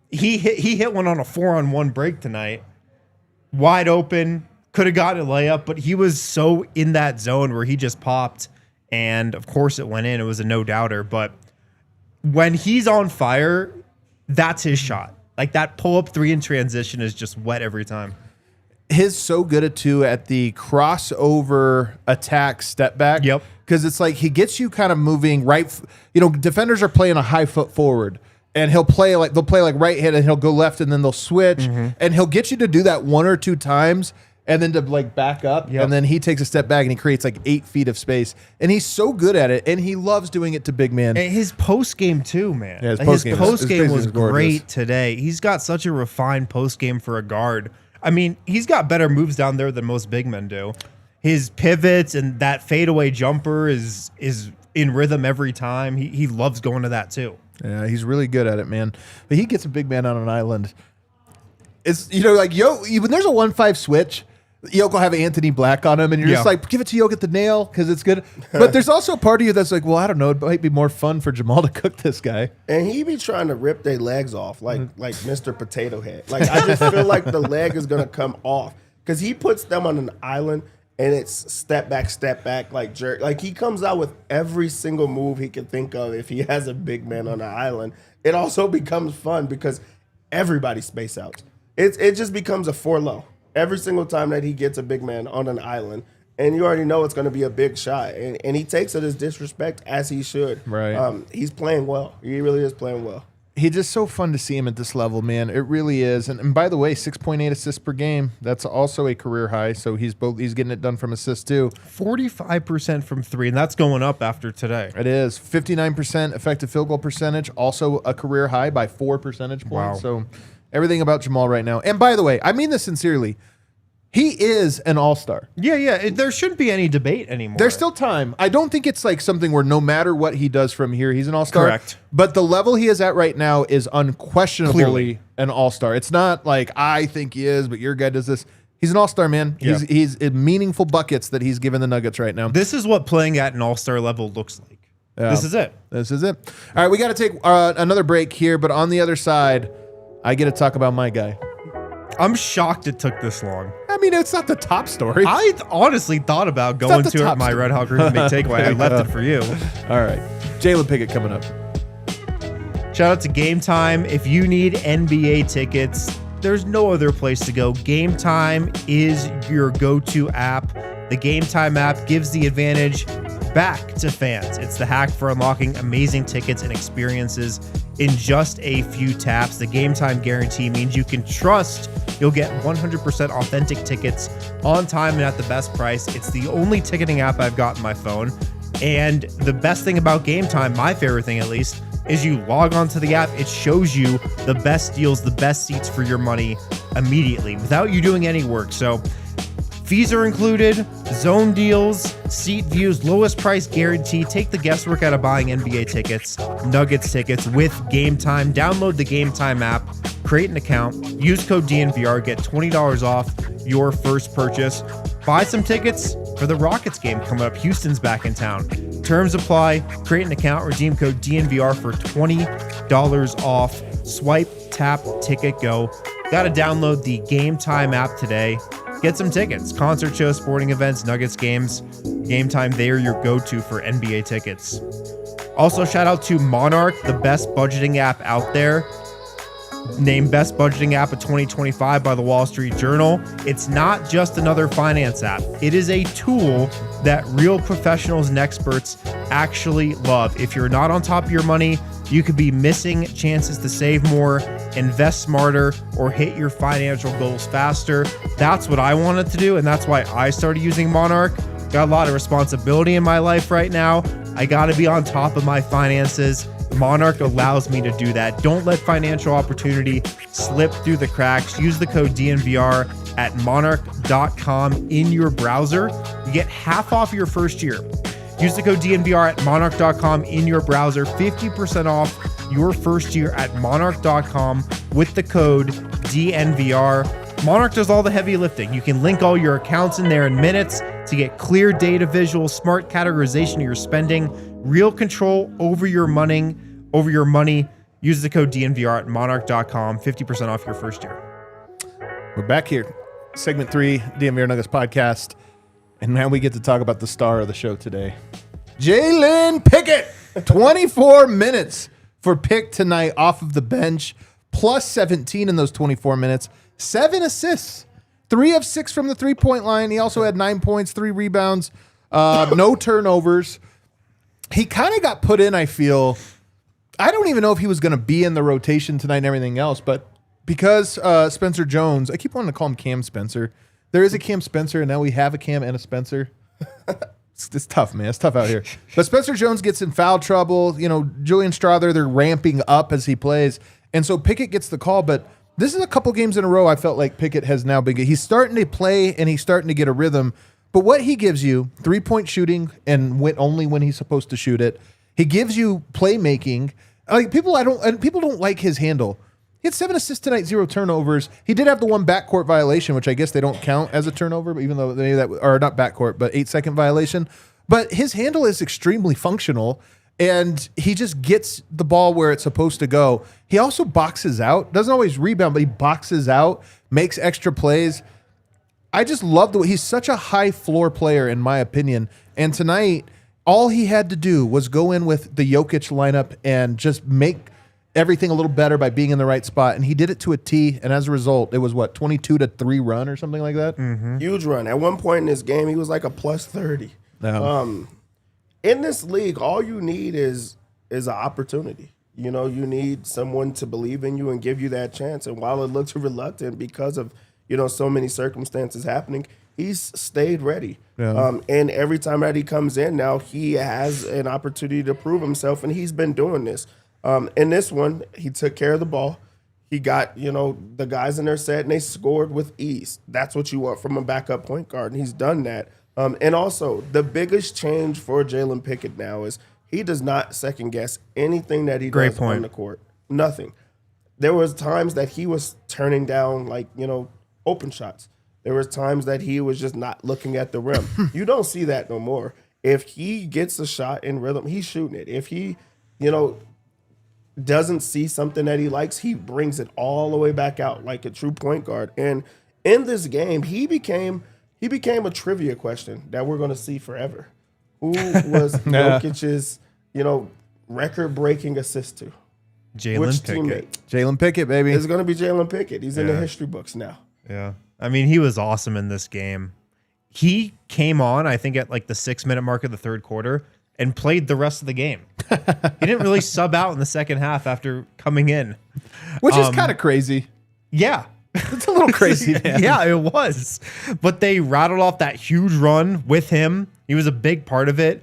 He hit one on a 4-on-1 break tonight. Wide open. Could have gotten a layup, but he was so in that zone where he just popped. And, of course, it went in. It was a no-doubter. But when he's on fire, that's his shot. Like, that pull-up 3 in transition is just wet every time. His so good at the crossover attack step back. Yep. Because it's like he gets you kind of moving right. Defenders are playing a high foot forward. And they'll play like right hand and he'll go left and then they'll switch. And he'll get you to do that 1 or 2 times and then to like back up. Yep. And then he takes a step back and he creates like 8 feet of space. And he's so good at it. And he loves doing it to big men. And his post game too, man. Yeah, his his post game was gorgeous. great today. He's got such a refined post game for a guard. I mean, he's got better moves down there than most big men do. His pivots and that fadeaway jumper is in rhythm every time. He loves going to that too. Yeah, he's really good at it, man. But he gets a big man on an island. It's when there's a 1-5 switch, Yoke will have Anthony Black on him, and you're just like, give it to Yoke at the nail because it's good. But there's also a part of you that's like, well, I don't know. It might be more fun for Jamal to cook this guy. And he be trying to rip their legs off like Mr. Potato Head. Like, I just feel like the leg is going to come off because he puts them on an island and it's step back, like jerk. Like, he comes out with every single move he can think of if he has a big man on the island. It also becomes fun because everybody space out. It just becomes a 4-low. Every single time that he gets a big man on an island, and you already know it's going to be a big shot, and he takes it as disrespect, as he should. Right. He's playing well. He really is playing well. He's just so fun to see him at this level, man. It really is. And by the way, 6.8 assists per game. That's also a career high. So he's getting it done from assists too. 45% from 3, and that's going up after today. It is 59% effective field goal percentage, also a career high by 4 percentage points. Wow. So everything about Jamal right now. And by the way, I mean this sincerely. He is an all-star. Yeah. There shouldn't be any debate anymore. There's still time. I don't think it's like something where no matter what he does from here, he's an all-star. Correct. But the level he is at right now is unquestionably Clearly an all-star. It's not like I think he is, but your guy does this. He's an all-star, man. Yeah. He's in meaningful buckets that he's given the Nuggets right now. This is what playing at an all-star level looks like. Yeah. This is it. This is it. All right, we got to take another break here, but on the other side, I get to talk about my guy. I'm shocked it took this long. I mean, it's not the top story. I honestly thought about going to it my Red Hawk Green Big Takeaway. I left it for you. All right. Jalen Pickett coming up. Shout out to Game Time. If you need NBA tickets, there's no other place to go. Game Time is your go-to app. The Game Time app gives the advantage back to fans. It's the hack for unlocking amazing tickets and experiences in just a few taps. The Game Time guarantee means you can trust you'll get 100% authentic tickets on time and at the best price. It's the only ticketing app I've got on my phone. And the best thing about Game Time, my favorite thing at least, is you log onto the app, it shows you the best deals, the best seats for your money immediately without you doing any work. So fees are included, zone deals, seat views, lowest price guarantee. Take the guesswork out of buying NBA tickets, Nuggets tickets with Game Time. Download the Game Time app, create an account, use code DNVR, get $20 off your first purchase. Buy some tickets for the Rockets game coming up. Houston's back in town. Terms apply. Create an account, redeem code DNVR for $20 off. Swipe, tap, ticket, go. Got to download the Game Time app today. Get some tickets. Concert shows, sporting events, Nuggets games. Game Time, they are your go-to for NBA tickets. Also, shout out to Monarch, the best budgeting app out there. Named Best Budgeting App of 2025 by the Wall Street Journal. It's not just another finance app. It is a tool that real professionals and experts actually love. If you're not on top of your money, you could be missing chances to save more, invest smarter, or hit your financial goals faster. That's what I wanted to do, and that's why I started using Monarch. Got a lot of responsibility in my life right now. I got to be on top of my finances. Monarch allows me to do that. Don't let financial opportunity slip through the cracks. Use the code DNVR at monarch.com in your browser. You get half off your first year. Use the code DNVR at monarch.com in your browser. 50% off your first year at monarch.com with the code DNVR. Monarch does all the heavy lifting. You can link all your accounts in there in minutes to get clear data visuals, smart categorization of your spending, real control over your money. Use the code DNVR at monarch.com. 50% off your first year. We're back here. Segment 3, DNVR Nuggets Podcast. And now we get to talk about the star of the show today. Jalen Pickett. 24 minutes for Pick tonight off of the bench. Plus 17 in those 24 minutes. 7 assists. 3 of 6 from the three-point line. He also had 9 points, 3 rebounds, no turnovers. He kind of got put in, I feel. I don't even know if he was going to be in the rotation tonight and everything else, but because Spencer Jones, I keep wanting to call him Cam Spencer. There is a Cam Spencer, and now we have a Cam and a Spencer. It's tough, man. It's tough out here. But Spencer Jones gets in foul trouble. You know, Julian Strawther, they're ramping up as he plays. And so Pickett gets the call, but this is a couple games in a row I felt like Pickett has now been good. He's starting to play, and he's starting to get a rhythm. But what he gives you, 3-point shooting, and only when he's supposed to shoot it. He gives you playmaking. Like people don't like his handle. He had 7 assists tonight, 0 turnovers. He did have the one backcourt violation, which I guess they don't count as a turnover, but even though or not backcourt, but 8-second violation. But his handle is extremely functional, and he just gets the ball where it's supposed to go. He also boxes out, doesn't always rebound, but he boxes out, makes extra plays. I just love the way he's such a high floor player, in my opinion. And tonight, all he had to do was go in with the Jokic lineup and just make everything a little better by being in the right spot. And he did it to a T. And as a result, it was 22-3 run or something like that? Mm-hmm. Huge run. At one point in this game, he was like a plus 30. In this league, all you need is an opportunity. You know, you need someone to believe in you and give you that chance. And while it looks reluctant because of, so many circumstances happening, he's stayed ready. Yeah. And every time that he comes in now, he has an opportunity to prove himself, and he's been doing this. In this one, he took care of the ball. He got, the guys in their set, and they scored with ease. That's what you want from a backup point guard, and he's done that. And also, the biggest change for Jalen Pickett now is he does not second-guess anything that he does on the court. Nothing. There was times that he was turning down, open shots. There was times that he was just not looking at the rim. You don't see that no more. If he gets a shot in rhythm, he's shooting it. If he, doesn't see something that he likes, he brings it all the way back out like a true point guard. And in this game, he became a trivia question that we're going to see forever. Who was Jokic's, record-breaking assist to? Jalen Pickett. Teammate? Jalen Pickett, baby. It's going to be Jalen Pickett. He's in the history books now. Yeah. I mean, he was awesome in this game. He came on, I think, at like the 6-minute mark of the third quarter and played the rest of the game. He didn't really sub out in the second half after coming in. Which is kind of crazy. Yeah. It's a little crazy, man. Yeah, it was. But they rattled off that huge run with him. He was a big part of it.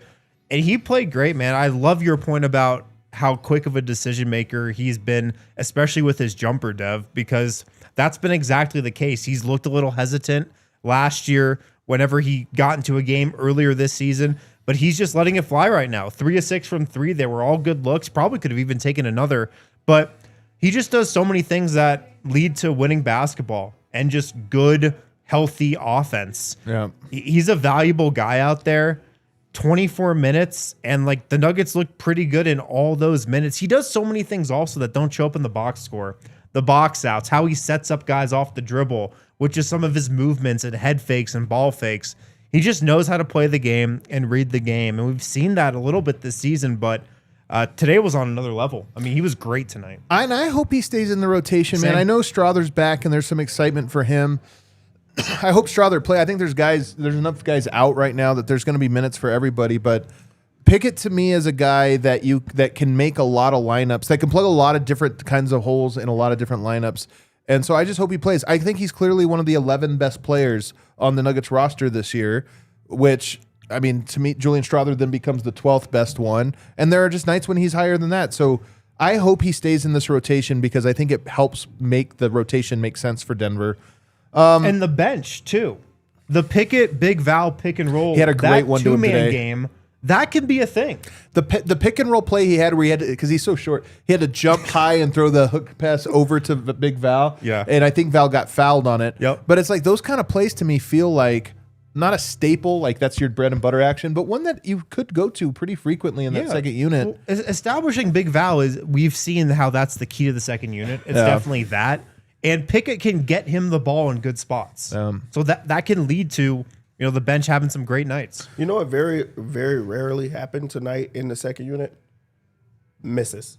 And he played great, man. I love your point about how quick of a decision maker he's been, especially with his jumper, Dev, because that's been exactly the case. He's looked a little hesitant last year whenever he got into a game earlier this season, but he's just letting it fly right now. 3 of 6 from 3. They were all good looks. Probably could have even taken another, but he just does so many things that lead to winning basketball and just good, healthy offense. Yeah. He's a valuable guy out there. 24 minutes, and like the Nuggets look pretty good in all those minutes. He does so many things also that don't show up in the box score. The box outs, how he sets up guys off the dribble, which is some of his movements and head fakes and ball fakes. He just knows how to play the game and read the game. And we've seen that a little bit this season, but today was on another level. I mean, he was great tonight. And I hope he stays in the rotation, man. I know Strother's back and there's some excitement for him. I hope Strother play. I think there's enough guys out right now that there's going to be minutes for everybody. But Pickett to me is a guy that can make a lot of lineups, that can plug a lot of different kinds of holes in a lot of different lineups. And so I just hope he plays. I think he's clearly one of the 11 best players on the Nuggets roster this year, which, I mean, to me, Julian Strother then becomes the 12th best one. And there are just nights when he's higher than that. So I hope he stays in this rotation because I think it helps make the rotation make sense for Denver. And the bench, too. The Pickett, Big Val pick and roll. He had a great one to him today. Two-man game. That can be a thing. The pick and roll play he had where he had to, because he's so short, he had to jump high and throw the hook pass over to Big Val. Yeah. And I think Val got fouled on it. Yep. But it's like those kind of plays to me feel like not a staple, like that's your bread and butter action, but one that you could go to pretty frequently in that second unit. Well, establishing Big Val we've seen how that's the key to the second unit. It's definitely that. And Pickett can get him the ball in good spots. So that can lead to, the bench having some great nights. You know what very, very rarely happened tonight in the second unit? Misses.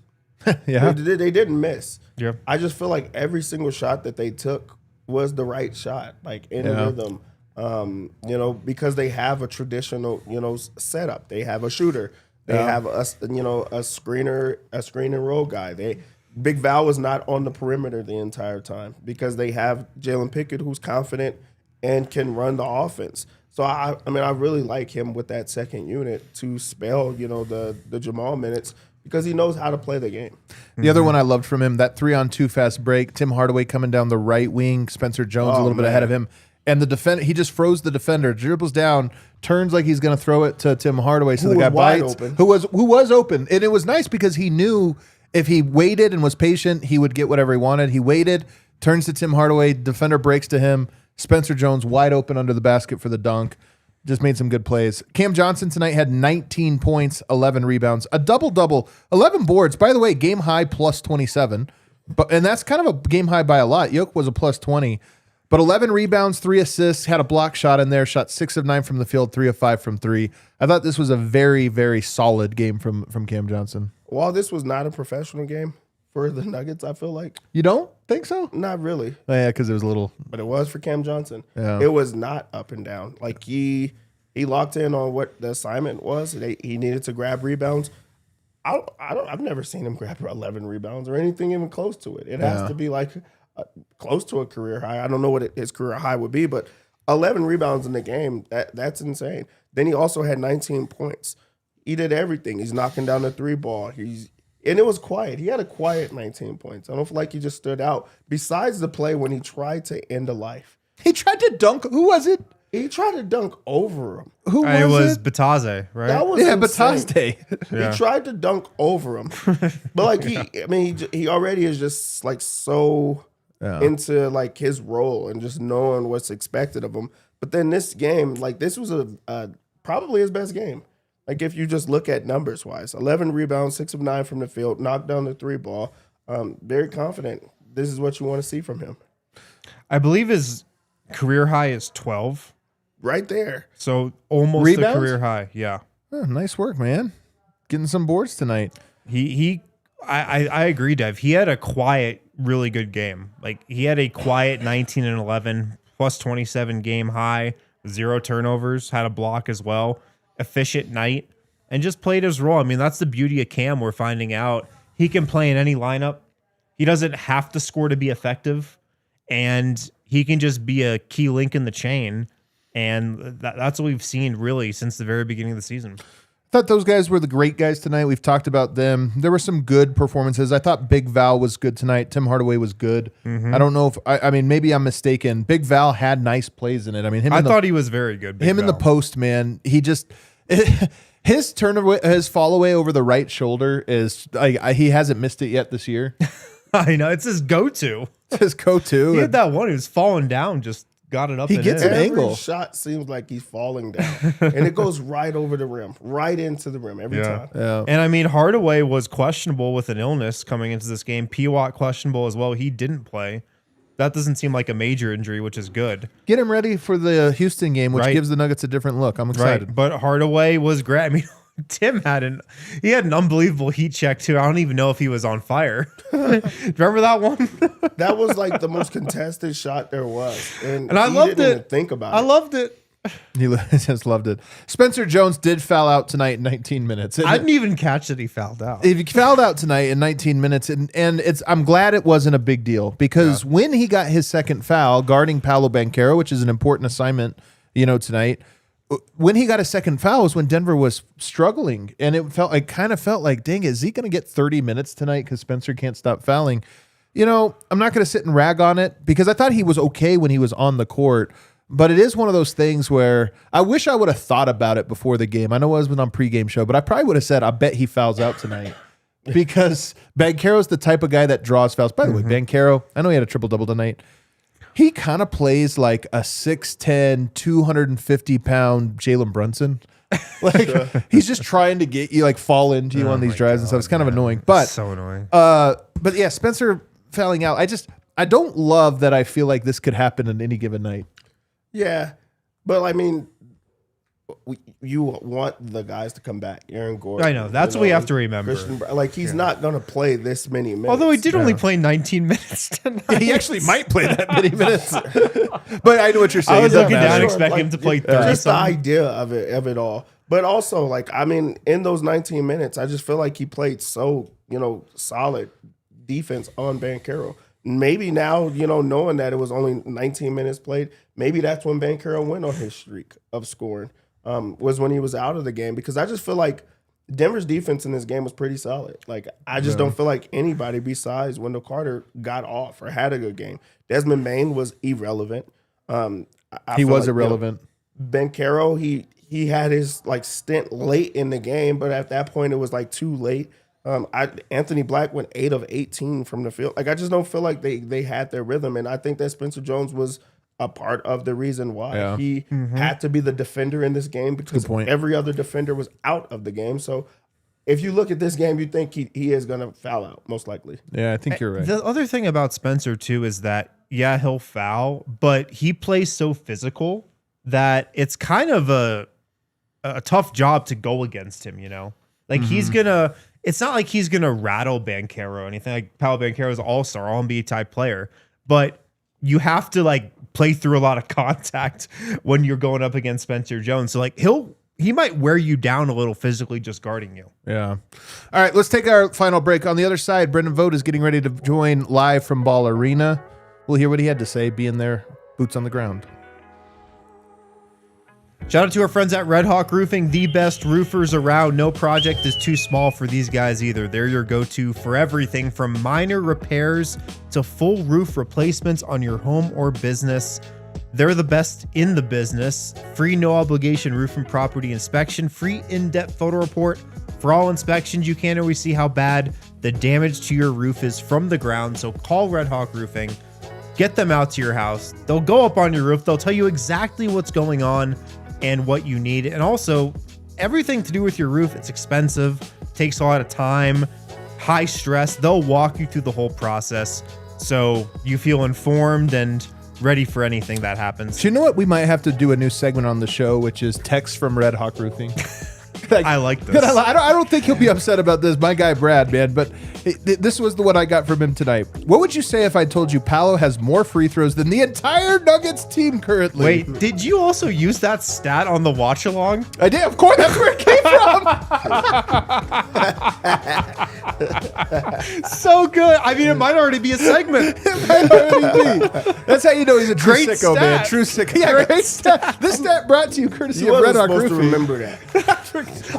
Yeah. They didn't miss. Yeah. I just feel like every single shot that they took was the right shot, like in rhythm. Because they have a traditional, setup. They have a shooter. They have a screener, a screen and roll guy. Big Val was not on the perimeter the entire time because they have Jalen Pickett, who's confident and can run the offense. So I really like him with that second unit to spell, the Jamal minutes because he knows how to play the game. The other one I loved from him, that 3-on-2 fast break, Tim Hardaway coming down the right wing, Spencer Jones a little bit ahead of him. And the defender, he just froze the defender, dribbles down, turns like he's going to throw it to Tim Hardaway. So the guy bites, who was open. And it was nice because he knew If he waited and was patient, he would get whatever he wanted. He waited, turns to Tim Hardaway, defender breaks to him. Spencer Jones wide open under the basket for the dunk. Just made some good plays. Cam Johnson tonight had 19 points, 11 rebounds, a double-double, 11 boards. By the way, game high plus 27. And that's kind of a game high by a lot. Jokic was a plus 20. But 11 rebounds, 3 assists, had a block shot in there, shot 6 of 9 from the field, 3 of 5 from 3. I thought this was a very, very solid game from Cam Johnson. Well, this was not a professional game for the Nuggets, I feel like. You don't think so? Not really. Oh, yeah, because it was a little. But it was for Cam Johnson. Yeah. It was not up and down. Like he locked in on what the assignment was. He needed to grab rebounds. I've never seen him grab 11 rebounds or anything even close to it. It has to be like close to a career high. I don't know what his career high would be, but 11 rebounds in the game, that's insane. Then he also had 19 points. He did everything. He's knocking down the 3-ball. And it was quiet. He had a quiet 19 points. I don't feel like he just stood out. Besides the play when he tried to end a life. He tried to dunk. Who was it? He tried to dunk over him. Who was It was it? Bataze, right? That was Yeah, insane. Bataste. He tried to dunk over him. But like he already is just like so into like his role and just knowing what's expected of him. But then this game, like this was probably his best game. Like if you just look at numbers wise, 11 rebounds, 6 of 9 from the field, knocked down the 3-ball. Very confident. This is what you want to see from him. I believe his career high is 12. Right there. So almost Rebounds? a career high. Yeah. Oh, nice work, man. Getting some boards tonight. I agree, Dev. He had a quiet, really good game. Like he had a quiet 19 and 11 plus 27 game high, 0 turnovers, had a block as well. Efficient night and just played his role. I mean, that's the beauty of Cam. We're finding out he can play in any lineup. He doesn't have to score to be effective, and he can just be a key link in the chain. And that's what we've seen really since the very beginning of the season. I thought those guys were the great guys tonight. We've talked about them. There were some good performances. I thought Big Val was good tonight. Tim Hardaway was good. I don't know if I mean maybe I'm mistaken. Big Val had nice plays in it. I mean, I thought he was very good. Big him in the Val. post, man. He just his turn his fall away over the right shoulder is he hasn't missed it yet this year. I know it's his go-to. It's his go-to. He had that one. He was falling down, just got it up. He and gets in. an angle. Every shot seems like he's falling down. And it goes right over the rim, right into the rim every time. Yeah. And I mean, Hardaway was questionable with an illness coming into this game. P-Watt questionable as well. He didn't play. That doesn't seem like a major injury, which is good. Get him ready for the Houston game, which gives the Nuggets a different look. I'm excited. Right. But Hardaway was great. I mean, Tim had an unbelievable heat check too. I don't even know if he was on fire. Remember that one? That was like the most contested shot there was. And I he loved didn't it. even think about I it. loved it. He just loved it. Spencer Jones did foul out tonight in 19 minutes. I didn't even catch that he fouled out. He fouled out tonight in 19 minutes, and I'm glad it wasn't a big deal because when he got his second foul guarding Paolo Banchero, which is an important assignment, tonight, when he got a second foul was when Denver was struggling, and it kind of felt like, dang, is he going to get 30 minutes tonight because Spencer can't stop fouling? I'm not going to sit and rag on it because I thought he was okay when he was on the court. But it is one of those things where I wish I would have thought about it before the game. I know I was on pregame show, but I probably would have said, I bet he fouls out tonight. Because Banchero's the type of guy that draws fouls. By the way, Banchero, I know he had a triple-double tonight. He kind of plays like a 6'10", 250-pound Jalen Brunson. He's just trying to get you, fall into you on these drives and stuff. It's kind of annoying. But So annoying. but yeah, Spencer fouling out. I don't love that I feel like this could happen on any given night. Yeah. But I mean, you want the guys to come back. Aaron Gordon. I know. That's what we have to remember. He's not going to play this many minutes. Although he did only play 19 minutes tonight. He actually might play that many minutes. But I know what you're saying. I was It doesn't looking down matter. expecting him to play 30 Just the something. idea of it all. But also, in those 19 minutes, I just feel like he played so, solid defense on Banchero. Maybe now, knowing that it was only 19 minutes played, maybe that's when Banchero went on his streak of scoring, was when he was out of the game. Because I just feel like Denver's defense in this game was pretty solid. I just don't feel like anybody besides Wendell Carter got off or had a good game. Desmond Bane was irrelevant. He was irrelevant. Banchero, he had his stint late in the game, but at that point it was too late. Anthony Black went 8 of 18 from the field. Like, I just don't feel like they had their rhythm, and I think that Spencer Jones was a part of the reason why he had to be the defender in this game, because every other defender was out of the game. So if you look at this game, you think he is going to foul out, most likely. Yeah, I think you're right. The other thing about Spencer, too, is that, yeah, he'll foul, but he plays so physical that it's kind of a tough job to go against him, you know? Like, he's going to... It's not like he's going to rattle Banchero or anything. Like, Paolo Banchero is an all-star, all-NBA type player. But you have to, like, play through a lot of contact when you're going up against Spencer Jones. So, like, he might wear you down a little physically just guarding you. Yeah. All right, let's take our final break. On the other side, Brendan Vogt is getting ready to join live from Ball Arena. We'll hear what he had to say, being there, boots on the ground. Shout out to our friends at Red Hawk Roofing, the best roofers around. No project is too small for these guys either. They're your go-to for everything from minor repairs to full roof replacements on your home or business. They're the best in the business. Free no obligation roof and property inspection, free in-depth photo report. For all inspections, you can't always see how bad the damage to your roof is from the ground. So call Red Hawk Roofing. Get them out to your house. They'll go up on your roof. They'll tell you exactly what's going on and what you need. And also, everything to do with your roof, it's expensive, takes a lot of time, high stress. They'll walk you through the whole process so you feel informed and ready for anything that happens. Do you know what? We might have to do a new segment on the show, which is text from Red Hawk Roofing. I like this. I don't think he'll be upset about this. My guy, Brad, man. But this was the one I got from him tonight. What would you say if I told you Paolo has more free throws than the entire Nuggets team currently? Wait, did you also use that stat on the watch along? I did. Of course, that's where it came from. So good. I mean, it might already be a segment. It might already be. That's how you know he's a true Great sicko, stat. man. True sicko. Yeah, great stat. This stat brought to you courtesy You of Red wasn't Hawk supposed to Roofing. remember that.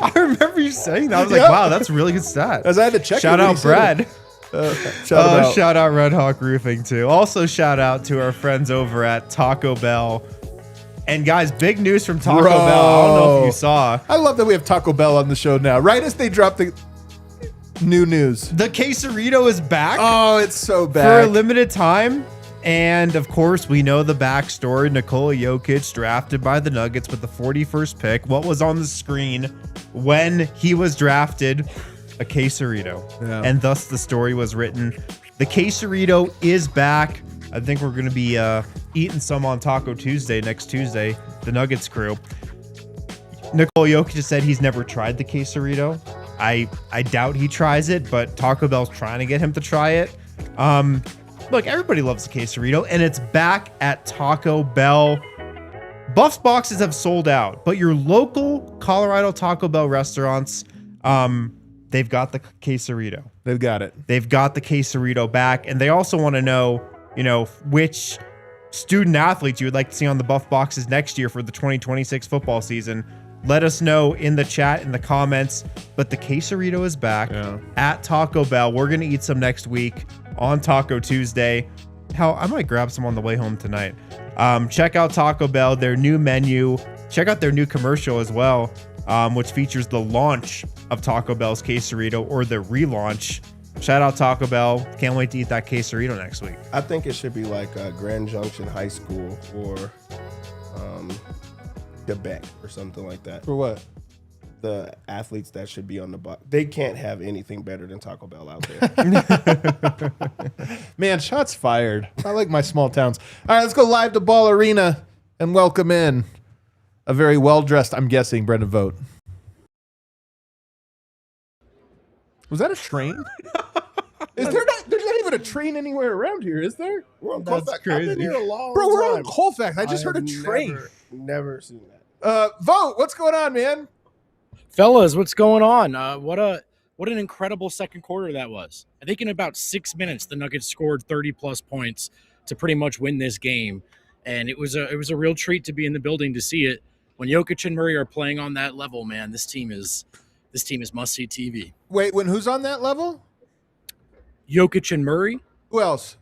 I remember you saying that. I was like, Yep. wow, that's a really good stat. As I had to check. Shout it when out he said Brad. it. Shout out. Red Hawk Roofing too. Also shout out to our friends over at Taco Bell. And guys, big news from Taco Bro. Bell. I don't know if you saw. I love that we have Taco Bell on the show now. Right as they drop the new news. The quesarito is back Oh, it's so for bad. a limited time. And of course, we know the backstory. Nikola Jokic drafted by the Nuggets with the 41st pick. What was on the screen when he was drafted? A quesarito. Yeah. And thus the story was written. The quesarito is back. I think we're going to be eating some on Taco Tuesday, next Tuesday, the Nuggets crew. Nikola Jokic said he's never tried the quesarito. I doubt he tries it, but Taco Bell's trying to get him to try it. Look, everybody loves the quesarito, and it's back at Taco Bell. Buff's boxes have sold out, but your local Colorado Taco Bell restaurants, they've got the quesarito. They've got it. They've got the quesarito back, and they also want to know, which student athletes you would like to see on the Buff boxes next year for the 2026 football season. Let us know in the chat, in the comments. But the quesarito is back at Taco Bell. We're going to eat some next week on Taco Tuesday. Hell, I might grab some on the way home tonight. Check out Taco Bell, their new menu. Check out their new commercial as well, which features the launch of Taco Bell's quesarito, or the relaunch. Shout out Taco Bell. Can't wait to eat that quesarito next week. I think it should be like Grand Junction High School or Quebec or something like that. For what? The athletes that should be on the box. They can't have anything better than Taco Bell out there. Man, shots fired. I like my small towns. All right, let's go live to Ball Arena and welcome in a very well-dressed, I'm guessing, Brendan Vogt. Was that a train? There's not even a train anywhere around here, is there? We're on That's Colfax. crazy. I've been here a long Bro, we're time. on Colfax. I just heard a train. Never seen that. Vogt, what's going on, man? Fellas, what's going on? What an incredible second quarter that was. I think in about 6 minutes, the Nuggets scored 30-plus points to pretty much win this game, and it was a real treat to be in the building to see it. When Jokic and Murray are playing on that level, man, this team is must-see TV. Wait, who's on that level? Jokic and Murray. Who else?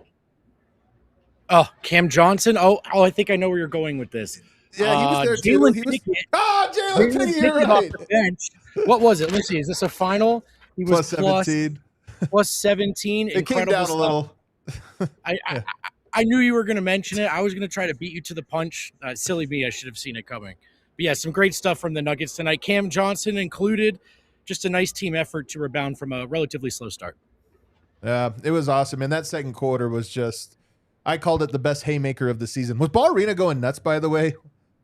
Oh, Cam Johnson. Oh, I think I know where you're going with this. Yeah, he was there too. Jalen He was. Pickett. Jalen Pickett, you're Pickett off right. the bench. What was it? Let's see. Is this a final? He Plus was 17. plus 17. It came Incredible down a stuff. little. I knew you were going to mention it. I was going to try to beat you to the punch. Silly me. I should have seen it coming. But yeah, some great stuff from the Nuggets tonight. Cam Johnson included. Just a nice team effort to rebound from a relatively slow start. Yeah, it was awesome. And that second quarter was just, I called it the best haymaker of the season. Was Ball Arena going nuts, by the way?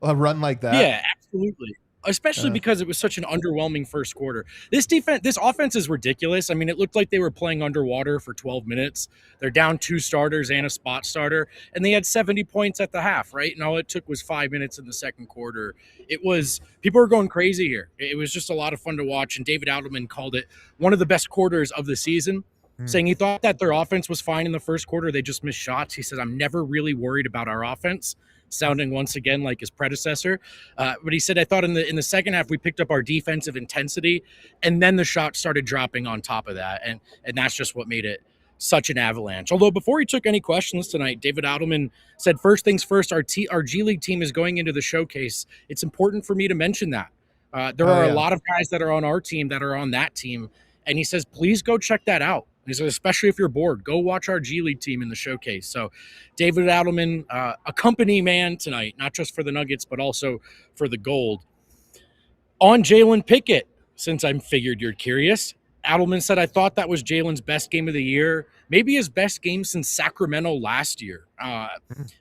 A run like that? Yeah, absolutely. Especially because it was such an underwhelming first quarter. This offense is ridiculous. I mean, it looked like they were playing underwater for 12 minutes. They're down 2 starters and a spot starter, and they had 70 points at the half, right? And all it took was 5 minutes in the second quarter. People were going crazy here. It was just a lot of fun to watch, and David Adelman called it one of the best quarters of the season, saying he thought that their offense was fine in the first quarter. They just missed shots. He said, I'm never really worried about our offense, sounding once again like his predecessor. But he said, I thought in the second half, we picked up our defensive intensity, and then the shots started dropping on top of that. And that's just what made it such an avalanche. Although before he took any questions tonight, David Adelman said, first things first, our G League team is going into the showcase. It's important for me to mention that. There are a lot of guys that are on our team that are on that team. And he says, please go check that out. He said, especially if you're bored, go watch our G League team in the showcase. So David Adelman, a company man tonight, not just for the Nuggets, but also for the gold. On Jalen Pickett, since I figured you're curious, Adelman said, I thought that was Jalen's best game of the year, maybe his best game since Sacramento last year.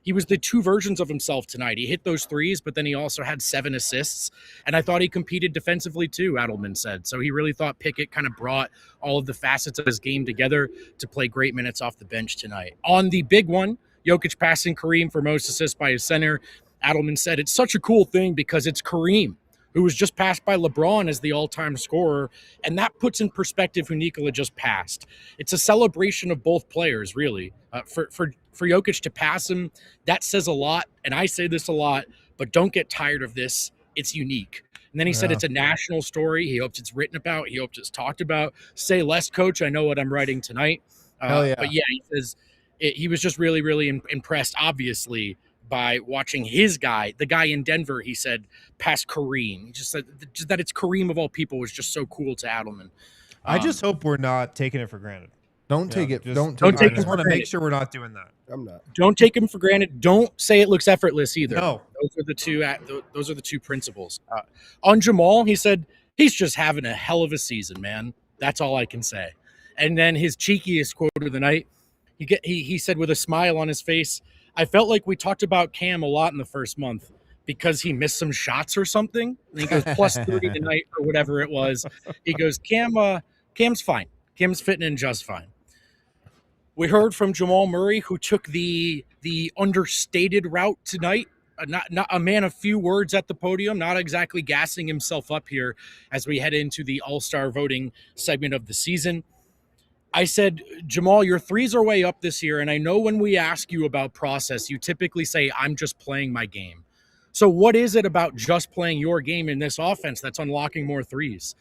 He was the 2 versions of himself tonight. He hit those threes, but then he also had 7 assists. And I thought he competed defensively too, Adelman said. So he really thought Pickett kind of brought all of the facets of his game together to play great minutes off the bench tonight. On the big one, Jokic passing Kareem for most assists by his center. Adelman said, it's such a cool thing because it's Kareem, who was just passed by LeBron as the all-time scorer, and that puts in perspective who Nikola just passed. It's a celebration of both players, really. For Jokic to pass him, that says a lot, and I say this a lot, but don't get tired of this. It's unique. And then he said it's a national story. He hopes it's written about. He hopes it's talked about. Say less, coach. I know what I'm writing tonight. But yeah, he says he was just really, really impressed, obviously, by watching his guy, the guy in Denver, he said, past Kareem. He just said that it's Kareem of all people was just so cool to Adelman. I just hope we're not taking it for granted. Don't take it. Don't I take just it. want to make sure we're not doing that. I'm not. Don't take him for granted. Don't say it looks effortless either. No. Those are the two principles. On Jamal, he said, he's just having a hell of a season, man. That's all I can say. And then his cheekiest quote of the night, he said with a smile on his face, I felt like we talked about Cam a lot in the first month because he missed some shots or something. And he goes plus 30 tonight or whatever it was. He goes, Cam's fine. Cam's fitting in just fine. We heard from Jamal Murray, who took the understated route tonight. Not a man of few words at the podium, not exactly gassing himself up here as we head into the All-Star voting segment of the season. I said, Jamal, your threes are way up this year, and I know when we ask you about process, you typically say, I'm just playing my game. So what is it about just playing your game in this offense that's unlocking more threes?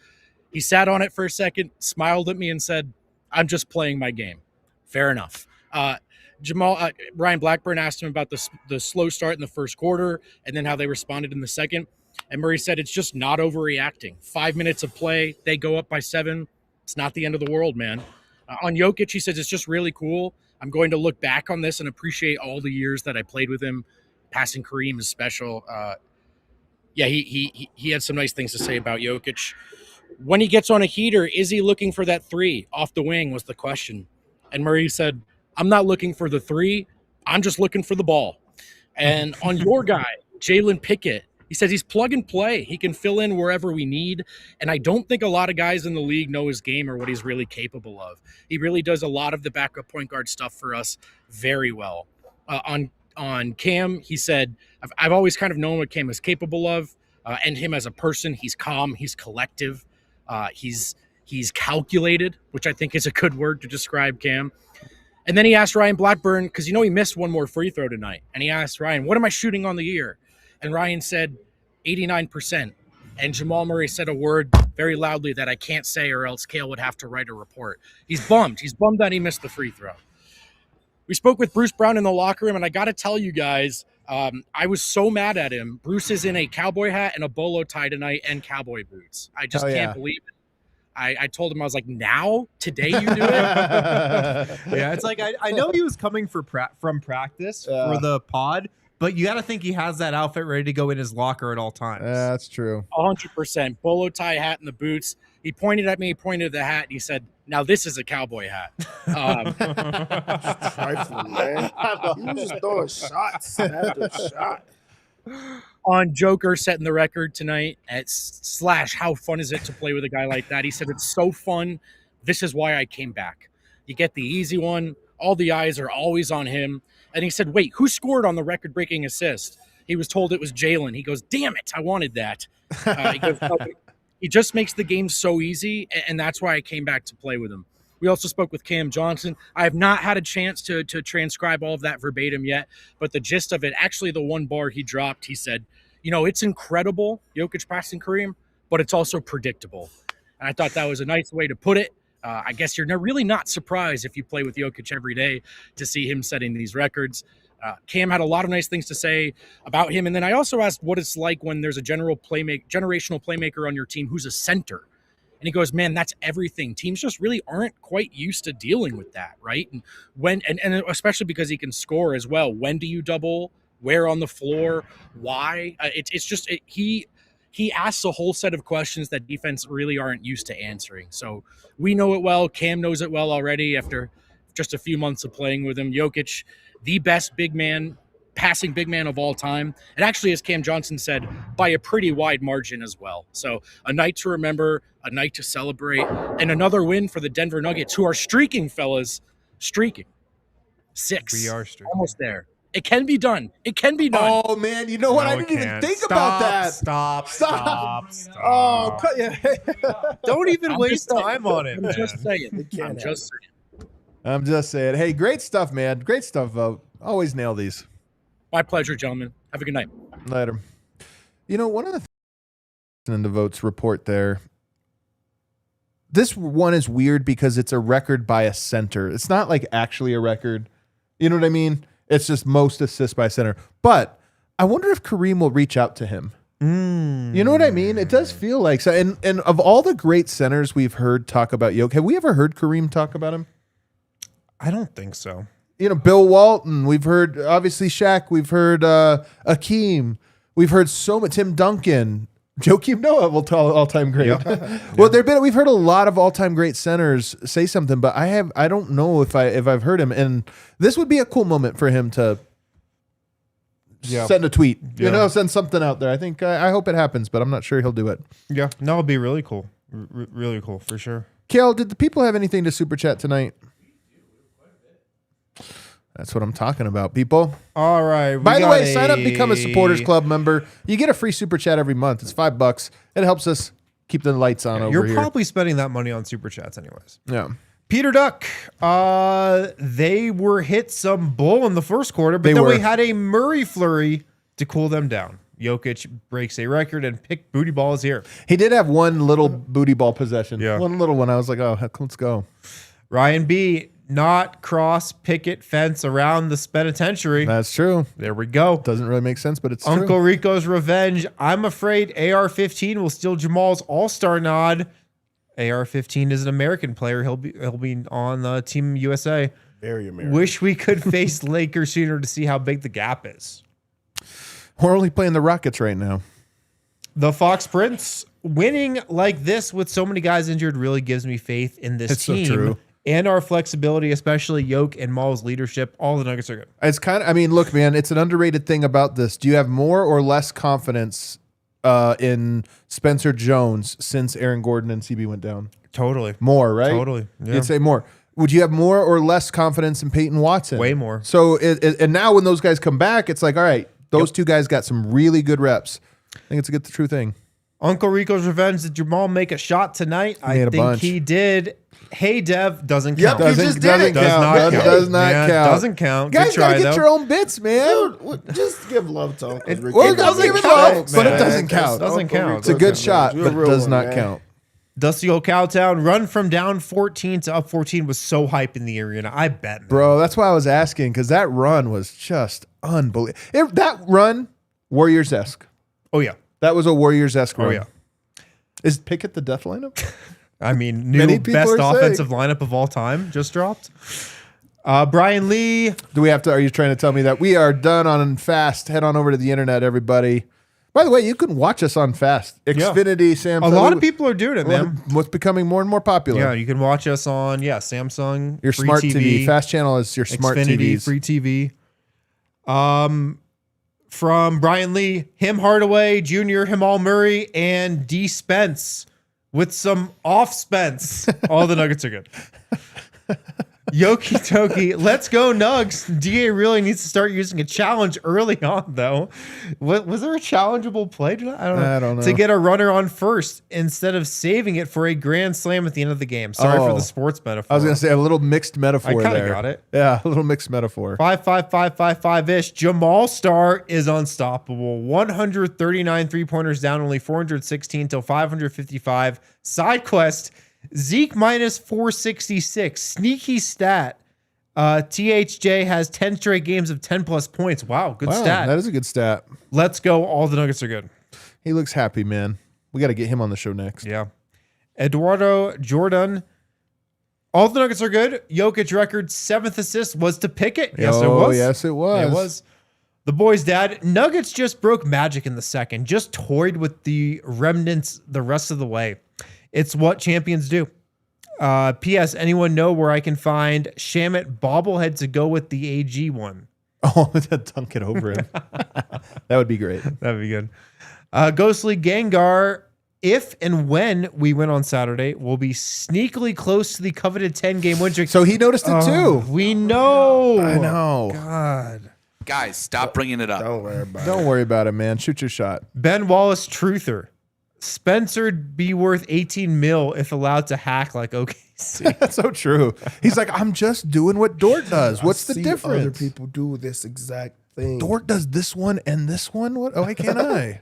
He sat on it for a second, smiled at me, and said, I'm just playing my game. Fair enough. Ryan Blackburn asked him about the slow start in the first quarter and then how they responded in the second. And Murray said, it's just not overreacting. 5 minutes of play, they go up by 7. It's not the end of the world, man. On Jokic, he says, it's just really cool. I'm going to look back on this and appreciate all the years that I played with him. Passing Kareem is special. He had some nice things to say about Jokic. When he gets on a heater, is he looking for that 3 off the wing was the question. And Murray said, I'm not looking for the 3. I'm just looking for the ball. And on your guy, Jalen Pickett, he says he's plug and play. He can fill in wherever we need. And I don't think a lot of guys in the league know his game or what he's really capable of. He really does a lot of the backup point guard stuff for us very well. On Cam, he said, I've always kind of known what Cam is capable of. And him as a person, he's calm, he's collective, he's calculated, which I think is a good word to describe Cam. And then he asked Ryan Blackburn, because he missed one more free throw tonight. And he asked Ryan, what am I shooting on the year? And Ryan said 89%. And Jamal Murray said a word very loudly that I can't say or else Kale would have to write a report. He's bummed. He's bummed that he missed the free throw. We spoke with Bruce Brown in the locker room, and I got to tell you guys, I was so mad at him. Bruce is in a cowboy hat and a bolo tie tonight and cowboy boots. I just can't believe it. I told him, I was like, now? Today you do it? Yeah, it's like I know he was coming from practice for the pod, but you got to think he has that outfit ready to go in his locker at all times. Yeah, that's true. 100%. Bolo tie hat and the boots. He pointed at me, pointed at the hat, and he said, now this is a cowboy hat. Trifling, man. You just throwing shots after shot. On Joker setting the record tonight at / how fun is it to play with a guy like that? He said, it's so fun. This is why I came back. You get the easy one. All the eyes are always on him. And he said, wait, who scored on the record-breaking assist? He was told it was Jalen. He goes, damn it, I wanted that. He goes, he just makes the game so easy, and that's why I came back to play with him. We also spoke with Cam Johnson. I have not had a chance to transcribe all of that verbatim yet, but the gist of it, actually the one bar he dropped, he said, it's incredible, Jokic passing Kareem, but it's also predictable. And I thought that was a nice way to put it. I guess you're really not surprised if you play with Jokic every day to see him setting these records. Cam had a lot of nice things to say about him. And then I also asked what it's like when there's a generational playmaker on your team who's a center. And he goes, man, that's everything. Teams just really aren't quite used to dealing with that, right? And and especially because he can score as well. When do you double? Where on the floor? Why? He asks a whole set of questions that defense really aren't used to answering. So we know it well. Cam knows it well already after just a few months of playing with him. Jokic, the best passing big man of all time. And actually, as Cam Johnson said, by a pretty wide margin as well. So a night to remember, a night to celebrate, and another win for the Denver Nuggets, who are streaking, fellas. Streaking. 6. We are streaking. Almost there. It can be done. It can be done. Oh, man. You know what? No, I didn't even can't. think about that. Stop. Oh, cut yeah. Don't even I'm waste just saying. time on it, I'm man. just saying. can't I'm just saying. I'm just saying. Hey, great stuff, man. Great stuff, Vote. Always nail these. My pleasure, gentlemen. Have a good night. Later. One of the things in the Vote's report there, this one is weird because it's a record by a center. It's not like actually a record. You know what I mean? It's just most assists by center. But I wonder if Kareem will reach out to him. You know what I mean? It does feel like so. And of all the great centers we've heard talk about Jokic, have we ever heard Kareem talk about him? I don't think so. Bill Walton. We've heard obviously Shaq. We've heard Akeem. We've heard so much. Tim Duncan. Joakim Noah will tell all-time great. Well, we've heard a lot of all-time great centers say something, but I don't know if I've heard him. And this would be a cool moment for him to send a tweet. Send something out there. I think I hope it happens, but I'm not sure he'll do it. Yeah, no, it'll be really cool. Really cool for sure. Kale, did the people have anything to super chat tonight? That's what I'm talking about, people. All right. By the way, sign up, become a Supporters Club member. You get a free super chat every month. It's $5. It helps us keep the lights on over You're here. probably spending that money on super chats anyways. Yeah. Peter Duck, they were hit some bull in the first quarter, but we had a Murray flurry to cool them down. Jokic breaks a record and pick booty ball is here. He did have one little booty ball possession. Yeah. One little one. I was like, oh, heck, let's go. Ryan B, not cross picket fence around the penitentiary. That's true. There we go. Doesn't really make sense, but it's Uncle true. Rico's revenge. I'm afraid AR-15 will steal Jamal's all-star nod. AR-15 is an American player. He'll be on Team USA. Very American. Wish we could face Lakers sooner to see how big the gap is. We're only playing the Rockets right now. The Fox Prince winning like this with so many guys injured really gives me faith in this team. So true. And our flexibility, especially Yoke and Maul's leadership. All the Nuggets are good. It's look, man, it's an underrated thing about this. Do you have more or less confidence in Spencer Jones since Aaron Gordon and CB went down? Totally. More, right? Totally. Yeah. You'd say more. Would you have more or less confidence in Peyton Watson? Way more. So, and now when those guys come back, it's like, all right, those two guys got some really good reps. I think it's a good, true thing. Uncle Rico's revenge. Did Jamal make a shot tonight? I think he did. Hey, Dev, doesn't count. Yep, Doesn't count. Does not count. Doesn't count. Guys, Good try, gotta get though. your own bits, man. Dude, just give love to Uncle Rico. Well, it doesn't give it love, but it doesn't count. Doesn't count. It's a good shot, but it does not count. Dusty old Cowtown run from down 14 to up 14 was so hype in the arena. I bet, man. Bro, that's why I was asking, because that run was just unbelievable. That run, Warriors-esque. Oh, yeah. That was a Warriors-esque run. Oh, yeah. Is Pickett the death lineup? I mean, Many new people best are offensive lineup of all time just dropped. Brian Lee. Do we have to? Are you trying to tell me that we are done on Fast? Head on over to the internet, everybody. By the way, you can watch us on Fast. Xfinity, Samsung. A lot of people are doing it, man. What's becoming more and more popular. Yeah, you can watch us on Samsung. Your free smart TV. Fast channel is your smart Xfinity, TVs. free TV. From Brian Lee, Him Hardaway Jr., Jamal Murray, and D. Spence with some off Spence. All the Nuggets are good. Yoki Toki, let's go Nugs. DA really needs to start using a challenge early on, though. Was there a challengeable play? I don't know. To get a runner on first instead of saving it for a grand slam at the end of the game. Sorry for the sports metaphor. I was going to say a little mixed metaphor there. I kind of got it. Yeah, a little mixed metaphor. 5-5-5-5-5-ish. Jamal Star is unstoppable. 139 three-pointers down, only 416 till 555. Side quest. Zeke minus 466. Sneaky stat. THJ has 10 straight games of 10 plus points. Wow, good stat. That is a good stat. Let's go. All the Nuggets are good. He looks happy, man. We got to get him on the show next. Yeah. Eduardo Jordan. All the Nuggets are good. Jokic record 7th assist was to Pickett. Yes, it was. Yes, it was. It was. The boys' dad. Nuggets just broke magic in the second. Just toyed with the remnants the rest of the way. It's what champions do. P.S. Anyone know where I can find Shamit bobblehead to go with the AG one? Oh, dunk it over him. That would be great. That'd be good. Ghostly Gengar, if and when we win on Saturday, we'll be sneakily close to the coveted 10-game win streak. So he noticed it too. We know. I know. God. Guys, stop bringing it up. Don't worry about it. Don't worry about it, man. Shoot your shot. Ben Wallace, truther. Spencer'd be worth 18 mil if allowed to hack like OKC. That's so true. He's like, I'm just doing what Dort does. What's the difference? Other people do this exact thing. Dort does this one and this one. What? Why can't I?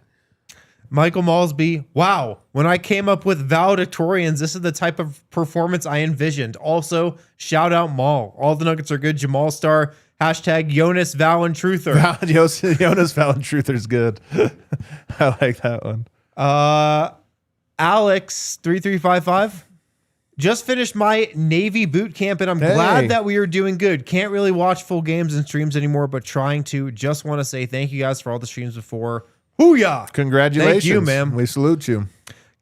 Michael Malsby, wow. When I came up with valedictorians, this is the type of performance I envisioned. Also, shout out Maul. All the Nuggets are good. Jamal Star. Hashtag Jonas Valen Truther. Jonas Valen Truther is good. I like that one. Alex 3355. Just finished my Navy boot camp and I'm glad that we are doing good. Can't really watch full games and streams anymore, but trying to. Just want to say thank you guys for all the streams before. Hoo-yah! Congratulations. Thank you, ma'am. We salute you.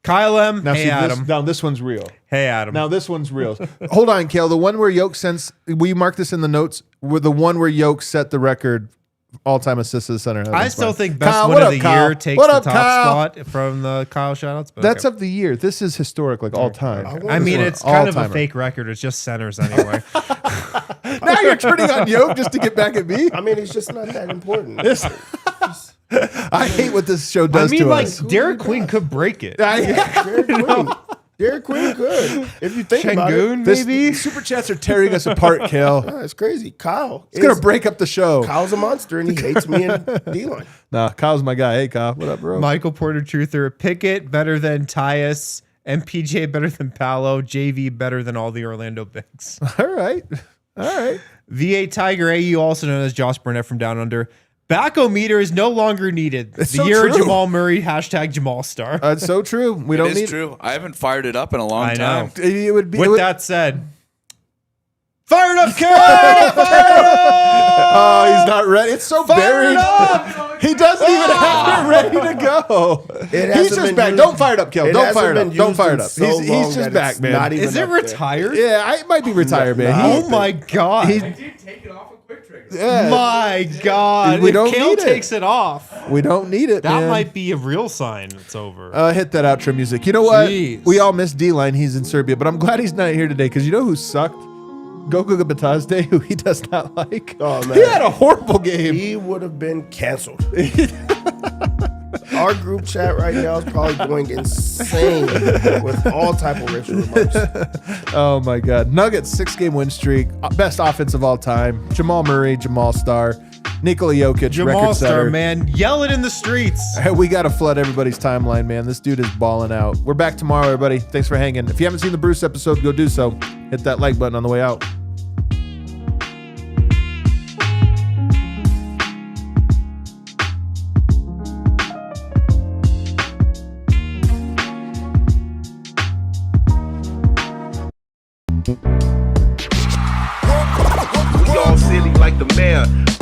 Kyle M. Now, hey, Adam. This one's real. Hey, Adam. Now this one's real. Hold on, Kale. The one where Yoke sends, we marked this in the notes, with the one where Yoke set the record all-time assist to the center. I still think best win of the year takes the top spot from the Kyle shoutouts. That's of the year. This is historic, like all time. I mean, it's kind of a fake record. It's just centers anyway. Now you're turning on Yoke just to get back at me. I mean, it's just not that important. I hate what this show does to us. Derek Queen could break it. Derek Queen could. If you think about Şengün, it. maybe? Super chats are tearing us apart, Kale. Yeah, it's crazy. Kyle. It's going to break up the show. Kyle's a monster and he hates me and D-Line. Nah, Kyle's my guy. Hey, Kyle. What up, bro? Michael Porter Truther. Pickett better than Tyus. MPJ better than Paolo. JV better than all the Orlando Bigs. All right. V8 Tiger AU, also known as Josh Burnett from Down Under. Backometer is no longer needed. It's the so year of true. Jamal Murray, hashtag Jamal Star. It's so true. We don't It need is true. I haven't fired it up in a long I time. know. It would be. With that said, fired up, Cal! Oh, he's not ready. It's so buried. He doesn't even have it ready to go. He's just back. Don't fire it up, Kel. Don't fire it up. Don't fire it up. He's just back, man. Is it retired? Yeah, it might be retired, man. Oh my God. I did take it off a quick trigger. Yeah. My God. We If don't Kale need it. takes it off, We don't need it, that man. might be a real sign it's over. Hit that outro music. You know what? Jeez. We all miss D-Line. He's in Serbia, but I'm glad he's not here today because you know who sucked? Goku Batazde, who he does not like. Oh, man. He had a horrible game. He would have been canceled. Our group chat right now is probably going insane with all type of racial remarks. Oh my God. Nuggets 6-game win streak. Best offense of all time. Jamal Murray, Jamal Star, Nikola Jokic, Jamal record Star, setter. man. Yell it in the streets. Hey, we got to flood everybody's timeline, man. This dude is balling out. We're back tomorrow, everybody. Thanks for hanging. If you haven't seen the Bruce episode, go do so. Hit that like button on the way out. nightmare.